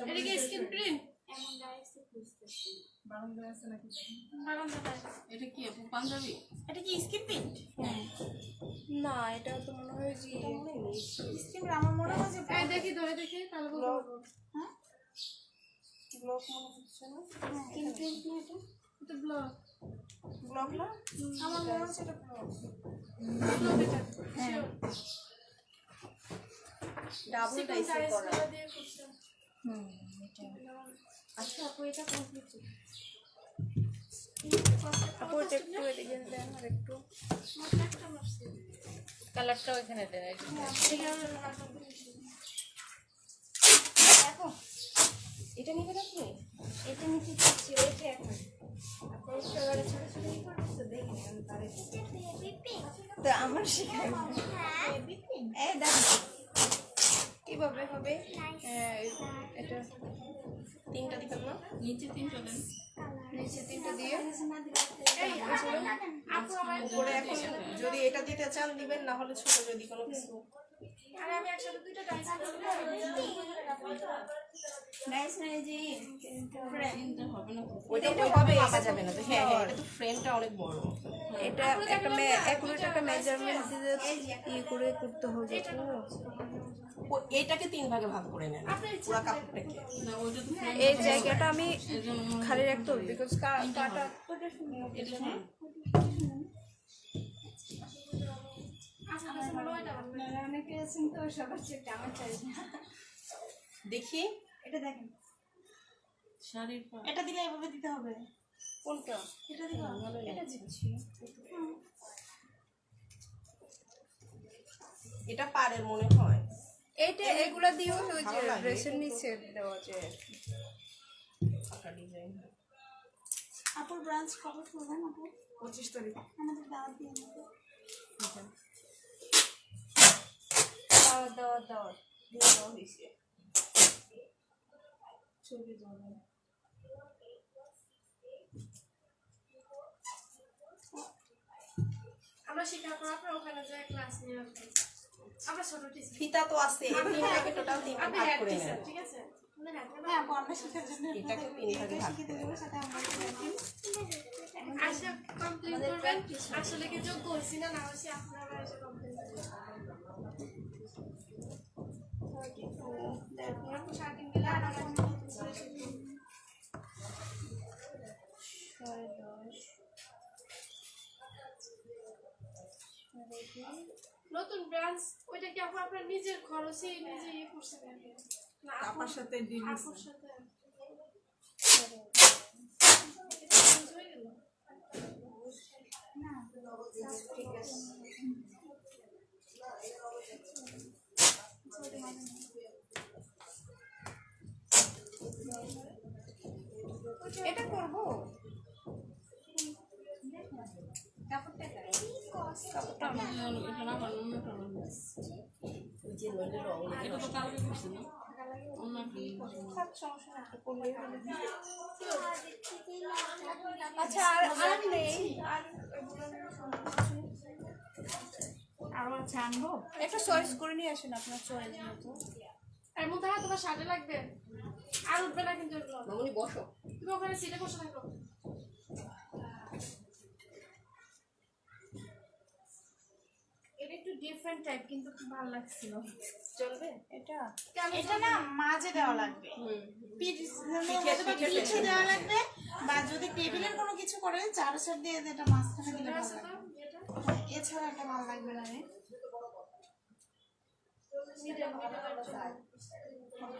এটা কি স্কিন প্রিন্ট? এমন ডাইসে খুঁজতেছি। এটা কি আপু পাঞ্জাবি? এটা কি স্কিন প্রিন্ট? না এটা তো মনে হয় যে স্কিন আমার মনে হয় যে এই দেখি ধরে দেখি তাহলে বলবো। ব্লক মনে হচ্ছে না। স্কিন প্রিন্ট না এটা? এটা ব্লগ। ব্লক না? আমার মনে হচ্ছে এটা ব্লক। ব্লগ এটা। ডাবল ডাইসে করা। দিয়ে করছে। আচ্ছা আপু এটা কমপ্লিট। আপু এটা একটু এদিকে দেন আর একটু। কালারটাও এখানে দেন। দেখো এটা নিবে আপনি? এটা নিতে চাচ্ছি ওইটা এখন। আপনার স্ট্রবেরি ছোট ছোট ই করতেছে দেখেন আমি পারে। তো আমার শেখাই। এই দেখো কিভাবে হবে? এটা তিনটা দিবেন না? নিচে 3টা দেন। নিচে তিনটা দিয়ে আপু আমার উপরে এখন যদি এটা দিতে চান দিবেন, না হলে ছোট যদি কোনো কিছু। আরে আমি একসাথে দুইটা ডাইস করছি। ডাইস না এই যে তিনটা হবে না। ওইটা ওইভাবে আঁকা যাবে না তো। হ্যাঁ হ্যাঁ এটা তো ফ্রেমটা অনেক বড়। এটা একটা অ্যাকুরেট একটা মেজারমেন্ট দিয়ে ই করে করতে হবে। এইটাকে 3 ভাগে ভাগ করে নেন পুরো কাপড়টাকে। না ওইটা তো এই জায়গাটা আমি খালি রাখতে হবে বিকজ কাটা এটা শুনুন। অনেকে আছেন তো সবার চেয়ে আমার চাই না। দেখি এটা দেখেন শাড়ির পর এটা দিলে এভাবে দিতে হবে। কোনটা? এটা দিবা? এটা দিচ্ছি। এটা পাড়ের মনে হয়। এইটা এগুলা দিয়েও ওই যে ড্রেসের নিচে দেওয়া যায়। ফাঁকা ডিজাইন। আপুর ব্রাঞ্চ কবে করবেন আপু? 25 তারিখ। আমাদের দাওয়াত দিয়ে নেবে। দেওয়া দিয়ে দেওয়া হয়েছে। ছবি দেওয়া। আমরা শিখাবো, আপনার ওখানে যায় ক্লাস নিয়ে আসবেন। আমরা ছোট টিচার, ফিতা তো আছে, এই তিনটাকে টোটাল 3 আপনি ভাগ হেড করে টিচার, নেন। ঠিক আছে? আপনার head teacher। হ্যাঁ আপু, আমরা শেখার জন্য এটাকে 3 ভাগে ভাগ শিখিয়ে করে দেবো, সাথে আমরা আশা কমপ্লেন করবেন, আসলে কি যোগ্য হয়েছি না না হয়েছি, আপনারা এসে কমপ্লেন করবেন। আপু শার্টিং দিলে আর আমার নতুন ব্রাঞ্চ, ওইটা কি আপু আপনার নিজের খরচে নিজে ইয়ে করছেন নাকি? না আপনার সাথে ডিল আপুর সাথে হয়ে গেল? এটা করবো। এটা না আমার অন্যটা না। ওই যে নইলে রং এটা তো কালকে করছি না, অন্য একটা আচ্ছা আর নেই। আরো আছে আনবো। একটু চয়েস করে নিয়ে আসেন আপনার চয়েস মতো। এর মধ্যে হ্যাঁ তোমার শার্টে লাগবে, আর উঠবে না কিন্তু এগুলো। মামুনি বসো। তুমি ওখানে সিটে বসে থাকো। এটা একটু ডিফারেন্ট টাইপ কিন্তু খুব ভালো লাগছিল। চলবে? এটা এটা না মাঝে দেওয়া লাগবে, পিঠে দেওয়া লাগবে, বা যদি টেবিলের কোনো কিছু করে চারো সাইড দিয়ে এটা মাঝখানে দিলে ভালো লাগবে। এছাড়া একটা ভালো লাগবে না রে।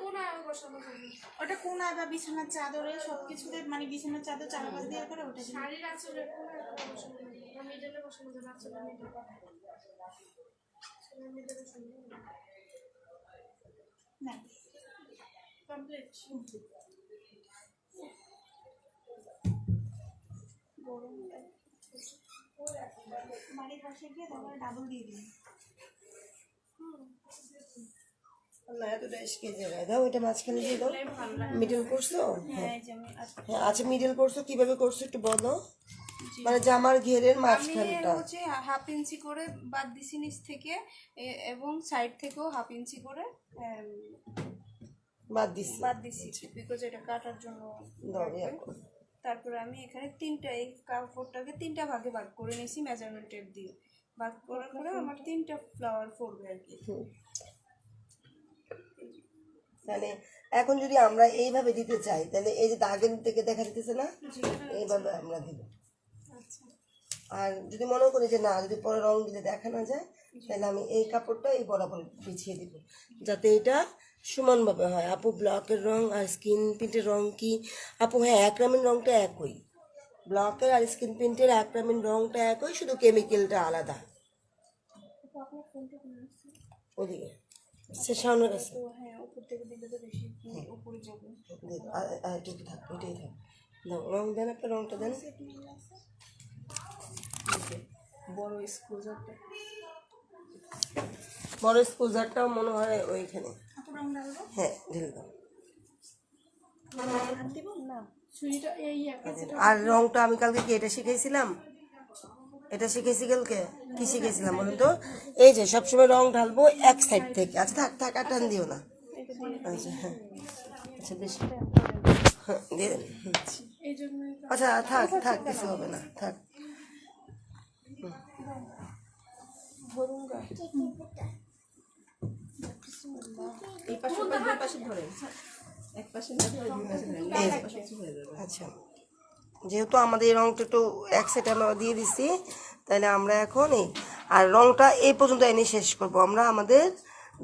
কোনায় বসানো হবে। ওটা কোনায় বা বিছানার চাদরে সবকিছুতে, মানে বিছানার চাদর চারপাশ দিয়ে করে ওটা দিলে। শাড়ির আঁচলে কোনায় বসানো হবে, বা মিডলে বসানো যাবে, আঁচলে মিডলে। মিডলে বসানো যাবে। না কমপ্লিট। বাড়ির পাশে গিয়ে তারপরে ডাবল দিয়ে দিন। না এতটা স্কেচ জায়গায় দাও, এটা মাঝখানে দিয়ে দাও। মিডল করছো? হ্যাঁ হ্যাঁ, আচ্ছা মিডল করছো, কিভাবে করছো একটু বলো। মানে জামার ঘেরের আমি মাঝখানটা হচ্ছে 1/2 ইঞ্চি করে বাদ দিছি নিচ থেকে, এবং সাইড থেকেও 1/2 ইঞ্চি করে বাদ দিচ্ছি। বাদ দিছি, বিকজ এটা কাটার জন্য দাও ইয়া লাগবে। করো। তারপরে আমি এখানে তিনটা, এই কাপড়টাকে 3টা ভাগে ভাগ করে নিয়েছি মেজারমেন্ট টেপ দিয়ে। ভাগ করার পরে আমার 3টা ফ্লাওয়ার পড়বে আর কি। তাহলে এখন যদি আমরা এইভাবে দিতে চাই, তাহলে এই যে দাগের থেকে দেখা দিতেছে না, এইভাবে আমরা দিব। আর যদি মনে করি যে না, যদি পরে রং দিলে দেখা না যায়, তাহলে আমি এই কাপড়টা এই বরাবর বিছিয়ে দিব, যাতে এটা সমানভাবে হয়। আপু ব্লকের রং আর স্কিন প্রিন্টের রং কি আপু? হ্যাঁ, অ্যাক্রামিন রংটা একই, ব্লকের আর স্কিন প্রিন্টের অ্যাক্রামিন রংটা একই, শুধু কেমিক্যালটা আলাদা। ওদিকে সে সামনের কাছে তো হ্যাঁ, উপর থেকে দিলে তো বেশি উপরে যাবে। এটুকু থাক, এটাই থাক। দাও রং দেন, একটা রংটা দেন। বড় স্কুজারটা। বড় স্পোজারটাও মনে হয় ওইখানে। হ্যাঁ ঢেলে দাও। ছুরিটা এই আর রংটা আমি কালকে কি এটা শিখাইছিলাম? এটা শিখেছি কালকে, কি শিখেছিলাম বলুন তো? এই যে সবসময় রং ঢালবো এক সাইড থেকে। আচ্ছা থাক থাক, আর টান দিও না। আচ্ছা হ্যাঁ, আচ্ছা বেশি হ্যাঁ দিয়ে দেন। এই জন্য আচ্ছা থাক থাক, কিছু হবে না, থাক। এই পাশে দুই পাশে ধরেন। এক পাশে না ধরে দুই পাশে ধরেন। এই এক পাশে হয়ে যাবে। আচ্ছা, যেহেতু আমাদের এই রংটা একটু এক সাইডে আমরা দিয়ে দিছি, তাহলে আমরা এখন এই আর রংটা এই পর্যন্ত এনে শেষ করব। আমরা আমাদের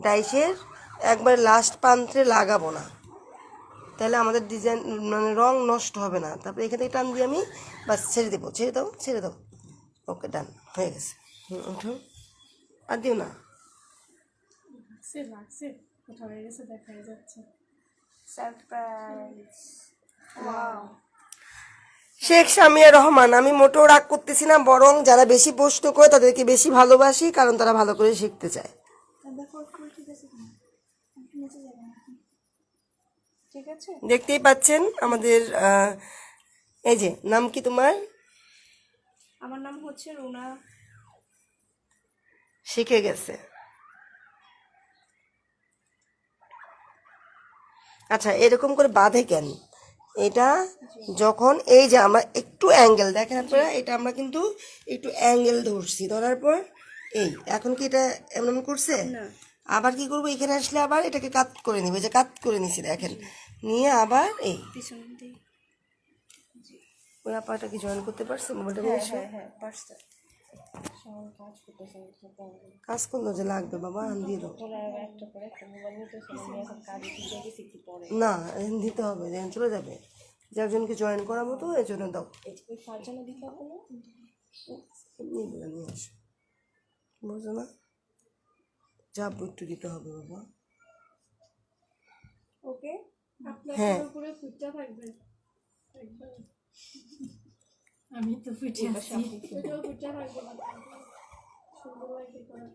ডাইসের একবার লাস্ট প্রান্তে লাগাবো না, তাহলে আমাদের ডিজাইন মানে রং নষ্ট হবে না। তারপরে এখান থেকে টান দিয়ে আমি বাস ছেড়ে দেবো, ছেড়ে দাও। ওকে, ডান হয়ে গেছে। উঠো, আর দিও না। লাগছে কোথাও হয়ে গেছে, দেখাই যাচ্ছে। সারপ্রাইজ। শেখ সামিয়া রহমান, আমি মোটেও রাগ করতেছি না, বরং যারা বেশি প্রশ্ন করে তাদেরকে বেশি ভালোবাসি, কারণ তারা ভালো করে শিখতে চায়। ঠিক আছে, দেখতেই পাচ্ছেন আমাদের এই যে, নাম কি তোমার? আমার নাম হচ্ছে রুনা। শিখে গেছে। আচ্ছা, এরকম করে বাঁধে কেন? এটা যখন এই যে আমরা একটু অ্যাঙ্গেল দেখেন আপনারা, এটা আমরা কিন্তু একটু অ্যাঙ্গেল ধরছি, ধরার পর এই এখন কি এটা এমন করছে? আবার কি করবো, এখানে আসলে আবার এটাকে কাট করে নিবে, যে কাট করে নিছি দেখেন, নিয়ে আবার এই ওই আপাটা কি জয়েন করতে পারছে মোবাইলটা নিয়ে এসে? হ্যাঁ পারছে। কাজ করলো যে লাগবে বাবা, আন দিয়ে দাও। একটা করে একটা মোবাইল নিতে আমি এখন কাজে দিয়ে গেছি কি পরে। না, দিতে হবে, যেন চলে যাবে, যে একজনকে জয়েন করাবো তো এই জন্য দাও। ওই ফারজানা দিতে হবে না? এমনি বলে নিয়ে আসো, বুঝো না? যাবো একটু দিতে হবে বাবা। ওকে, হ্যাঁ, পুরো ফুটটা থাকবে একদম। আমি তো ফুটে আছি, এটাও ফুটটা থাকবে না। সুন্দর লাগবে করা।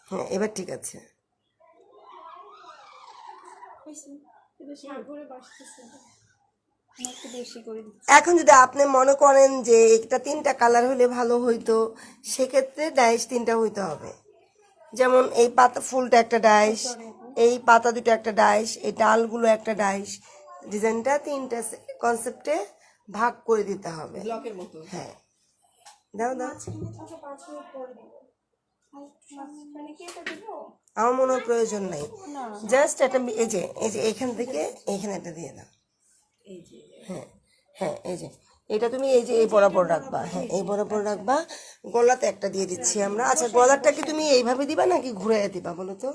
হ্যাঁ, এবার ঠিক আছে। এটা সাগরে বাসতেছে। একটু বেশি করে দিচ্ছি। এখন যদি আপনি মনে করেন যে এটা 3টা কালার হলে ভালো হইতো, সেক্ষেত্রে ডাইস 3টা হইতে হবে। যেমন এই পাতা ফুলটা একটা ডাইস, এই পাতা দুটো একটা ডাইস, এই ডালগুলো একটা ডাইস। ডিজাইনটা 3টা কনসেপ্টে ভাগ করে দিতে হবে। ব্লকের মতো। হ্যাঁ, দাও দাও। মানে কি এটা দিব? আমার মনে হয় প্রয়োজন নাই, জাস্ট এটা এই যে এখান থেকে এইখানে একটা দিয়ে দাও। হ্যাঁ হ্যাঁ, এই যে এটা তুমি এই যে এই বরাবর রাখবা, হ্যাঁ এই বরাবর রাখবা। গলাতে একটা দিয়ে দিচ্ছি আমরা। আচ্ছা, গলারটা কি তুমি এইভাবে দিবা নাকি ঘুরে দিবা বলো তো?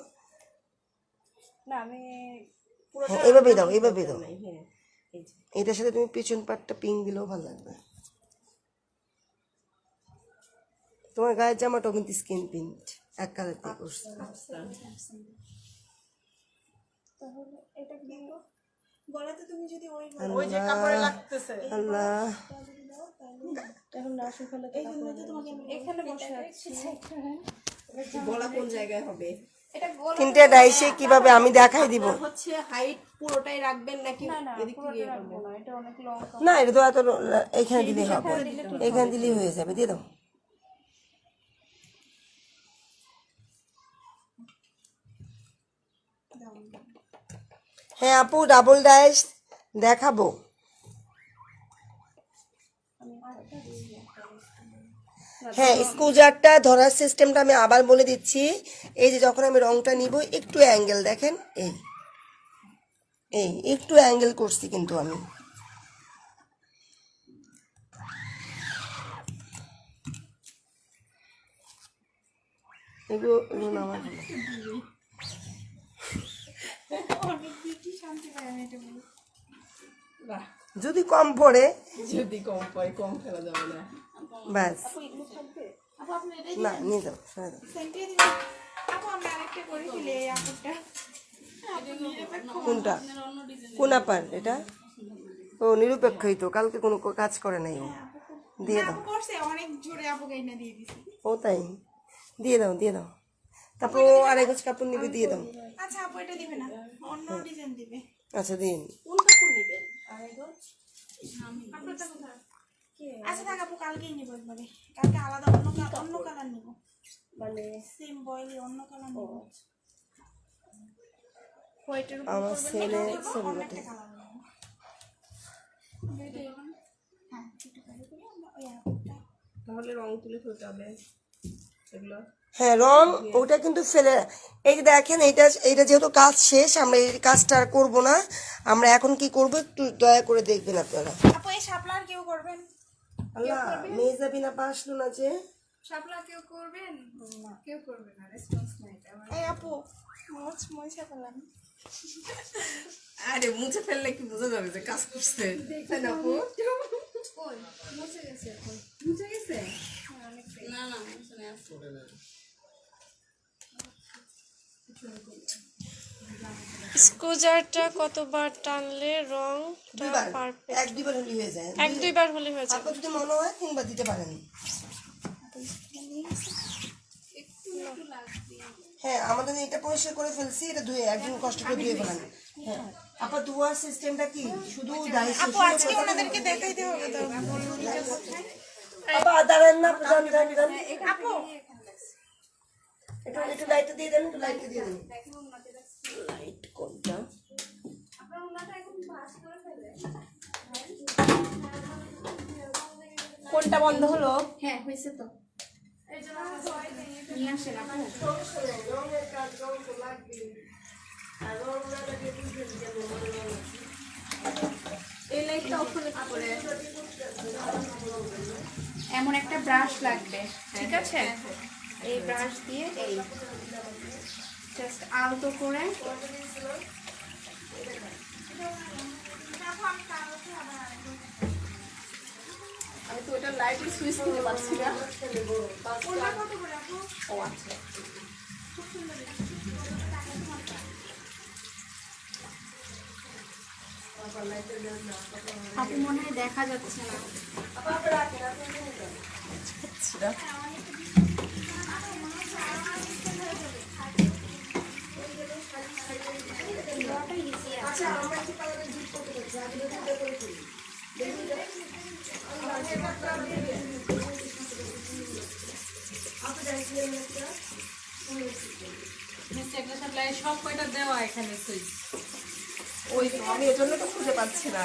না আমি হ্যাঁ, এইভাবেই দাও, এইভাবেই দাও। হ্যাঁ এই যে এটার সাথে তুমি পিছন পাটটা পিঙ্ক দিলেও ভালো লাগবে। তোমার গায়ের জামাটাও কিন্তু স্কিন প্রিন্ট, এক কালার দিয়ে করছে। তাহলে এটা কি দিব? গলাতে তুমি যদি ওই ওই যে কাপড়ে লাগতেছে। আল্লাহ, এখন না শুকালে তো এখানে বসে আছি। গলা কোন জায়গায় হবে? এটা গলা 3টে ডাইসে কিভাবে আমি দেখাই দিব। হচ্ছে হাইট পুরোটাই রাখবেন নাকি না এদিক থেকে রাখবো না, এটা অনেক লং। না, এটা তো এত এখানে দিলেই হবে, এখানে দিলেই হয়ে যাবে, দিয়ে দাও। হ্যাঁ আপু, ডাবল ডাইস দেখাবো। হ্যাঁ, স্কুজারটা ধরার সিস্টেমটা আমি আবার বলে দিচ্ছি। এই যে যখন আমি রংটা নিব, একটু অ্যাঙ্গেল দেখেন, এই এই একটু অ্যাঙ্গেল করছি কিন্তু আমি। এগুলো নামার জন্য। যদি কম পড়ে, যদি কম পড়ে, কম ফেলা যাবে না। ব্যাস, এগুলো থাকবে। না নিয়ে যাও, সরে দাও। সেন্টিয়ে দিব। আপু আমরা আরেকটা করে ফেলি এই আপুটা। কোনটা, কোন আপার এটা? ও নিরপেক্ষই তো, কালকে কোনো কাজ করে নাই ও। দিয়ে দাও। আপু করছে অনেক জোরে আপুকে এনে দিয়ে দিছি। ও তাই, দিয়ে দাও দিয়ে দাও। তারপর ও আরেক গোছ কাপড় নিবে, দিয়ে দাও। আচ্ছা আপু এটা দিবে না, অন্য ডিজাইন দিবে। আচ্ছা দিন। কোন কাপড় নেবেন? আপনারটা কোথায়? আচ্ছা থাক আপু, কালকেই নিব একবারে। কালকে আলাদা অন্য কালার নিব, মানে সেম বয়েলি অন্য কালার নিব। হোয়াইটের উপর আমার ছেলে ছবি অন্য কাটে। একটা কালার নিব। হ্যাঁ একটু করে করি আমরা ওই আপুটা। তাহলে রং তুলে ফেলতে হবে এগুলো। হ্যাঁ, রং ওটা কিন্তু ফেলে, এই যে দেখেন এইটা যেহেতু কাজ শেষ, আমরা এই কাজটা আর করবো না। আমরা এখন কি করব একটু দয়া করে দেখবেন আপনারা। আপু এই শাপলার কেউ করবেন? আল্লাহ, মেয়ে যাবি না, পাসলো না যে শাপলা কেউ করবেন? কেউ করবে না, রেসপন্স নাই এটা আমার। এই আপু মুছে ফেলাম। আরে মুছে ফেললে কি বোঝা যাবে যে কাজ করছে, তাই না আপু? কই মুছে গেছে এখন? মুছে গেছে? না না মুছে নেই, আসছে। স্কুজারটা কতবার টানলে রংটা দুইবার, পারফেক্ট? এক দুইবার হলে হয়ে যায়। এক দুইবার হলে হয়ে যাবে। আপনার যদি মনে হয় তিনবার দিতে পারেন। হ্যাঁ, আমাদের এটা পরিষ্কার করে ফেলছি, এটা ধুয়ে একদিন কষ্ট করে ধুয়ে ফেলেন। হ্যাঁ, আপনার ধোয়ার সিস্টেমটা কি শুধু আপু আজকে ওনাদেরকে দেখাইতে হবে তো। আপা দাঁড়ান না, যান যান যান। আপু একটু লাইটটা দিয়ে দেন, একটু লাইটটা দিয়ে দেন। লাইট কোনটা? কোনটা বন্ধ হলো? হ্যাঁ হয়েছে তো, নিয়ে আসেন আপু। রঙের কাজ রং তো লাগবে, আর রং না লাগলে বুঝবেন কেমন রং আছে। এই লাইটটা অফ করে এমন একটা ব্রাশ লাগবে, ঠিক আছে? এই ব্রাশ দিয়ে এই জাস্ট আলতো করে আমি তো ওটা লাইটের সুইচ কিনতে পারছি না। ও আচ্ছা, আপু মনে হয় দেখা যাচ্ছে না। সব কয়টা দেওয়া এখানে সুইচ। ওই তো আমি এর জন্য তো খুঁজে পাচ্ছি না।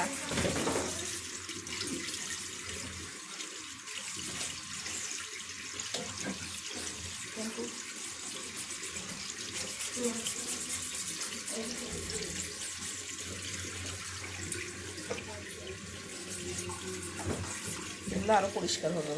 এগুলো আরো পরিষ্কার হবে।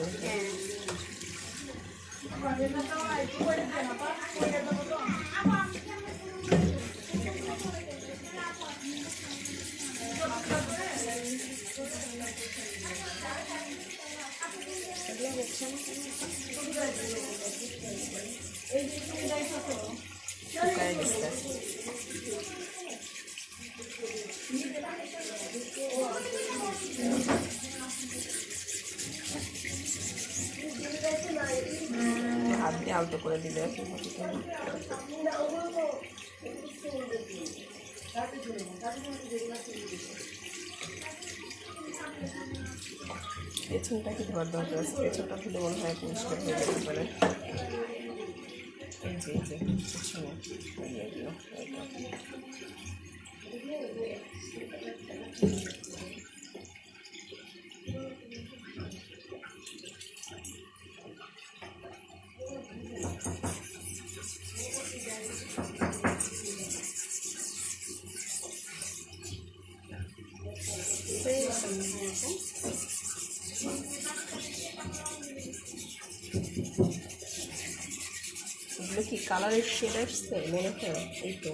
হাত দিয়ে আলতো করে দিলে পেছনটা কি ধোয়ার দরকার আছে? পেছনটা ধুলে মনে হয় পরিষ্কার হয়ে যেতে পারে। এই যে পেছনে এগুলো এগুলো কি কালারের শেড আসছে মনে হয়? এই তো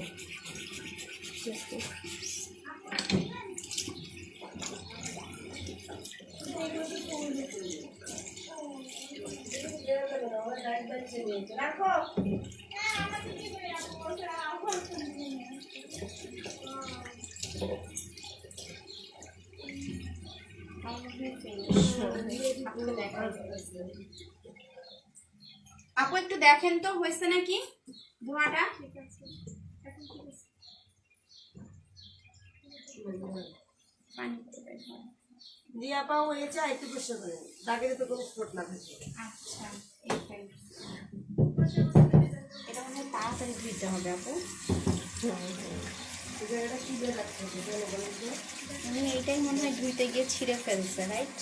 আপু একটু দেখেন তো হয়েছে নাকি ধোঁয়াটা? দিয়া পা হয়েছে, একটু পরিষ্কার করেন, দাগের তো কোনো স্পট না থাকে। আচ্ছা এইটাই, এটা মনে হয় তাড়াতাড়ি ধুইতে হবে আপু। উনি এইটাই মনে হয় ধুইতে গিয়ে ছিঁড়ে ফেলছে, রাইট?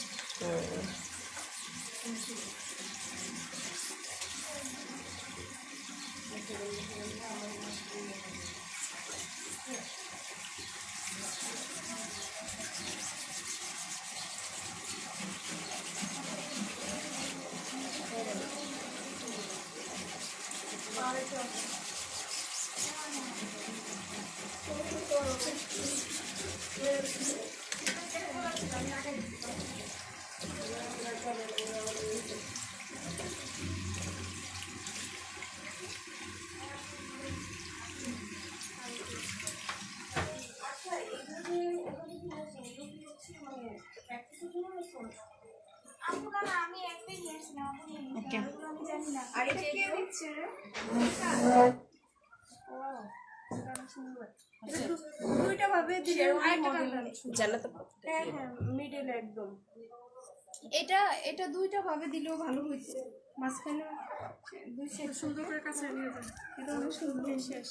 আপু না না, আমি একটাই নিয়েছিলাম, আপু নিয়ে নিয়েছি। আরগুলো আমি জানি না। আর এটা কে দিচ্ছে রে? দুইটা ভাবে দিলে আরেকটা কালার। জানাতে হ্যাঁ হ্যাঁ, মিডল একদম। এটা দুইটা ভাবে দিলেও ভালো হইতো, মাঝখানে দুই সাইড সুন্দর করে কাছে নিয়ে যান, এটা অনেক সুন্দর শেষ।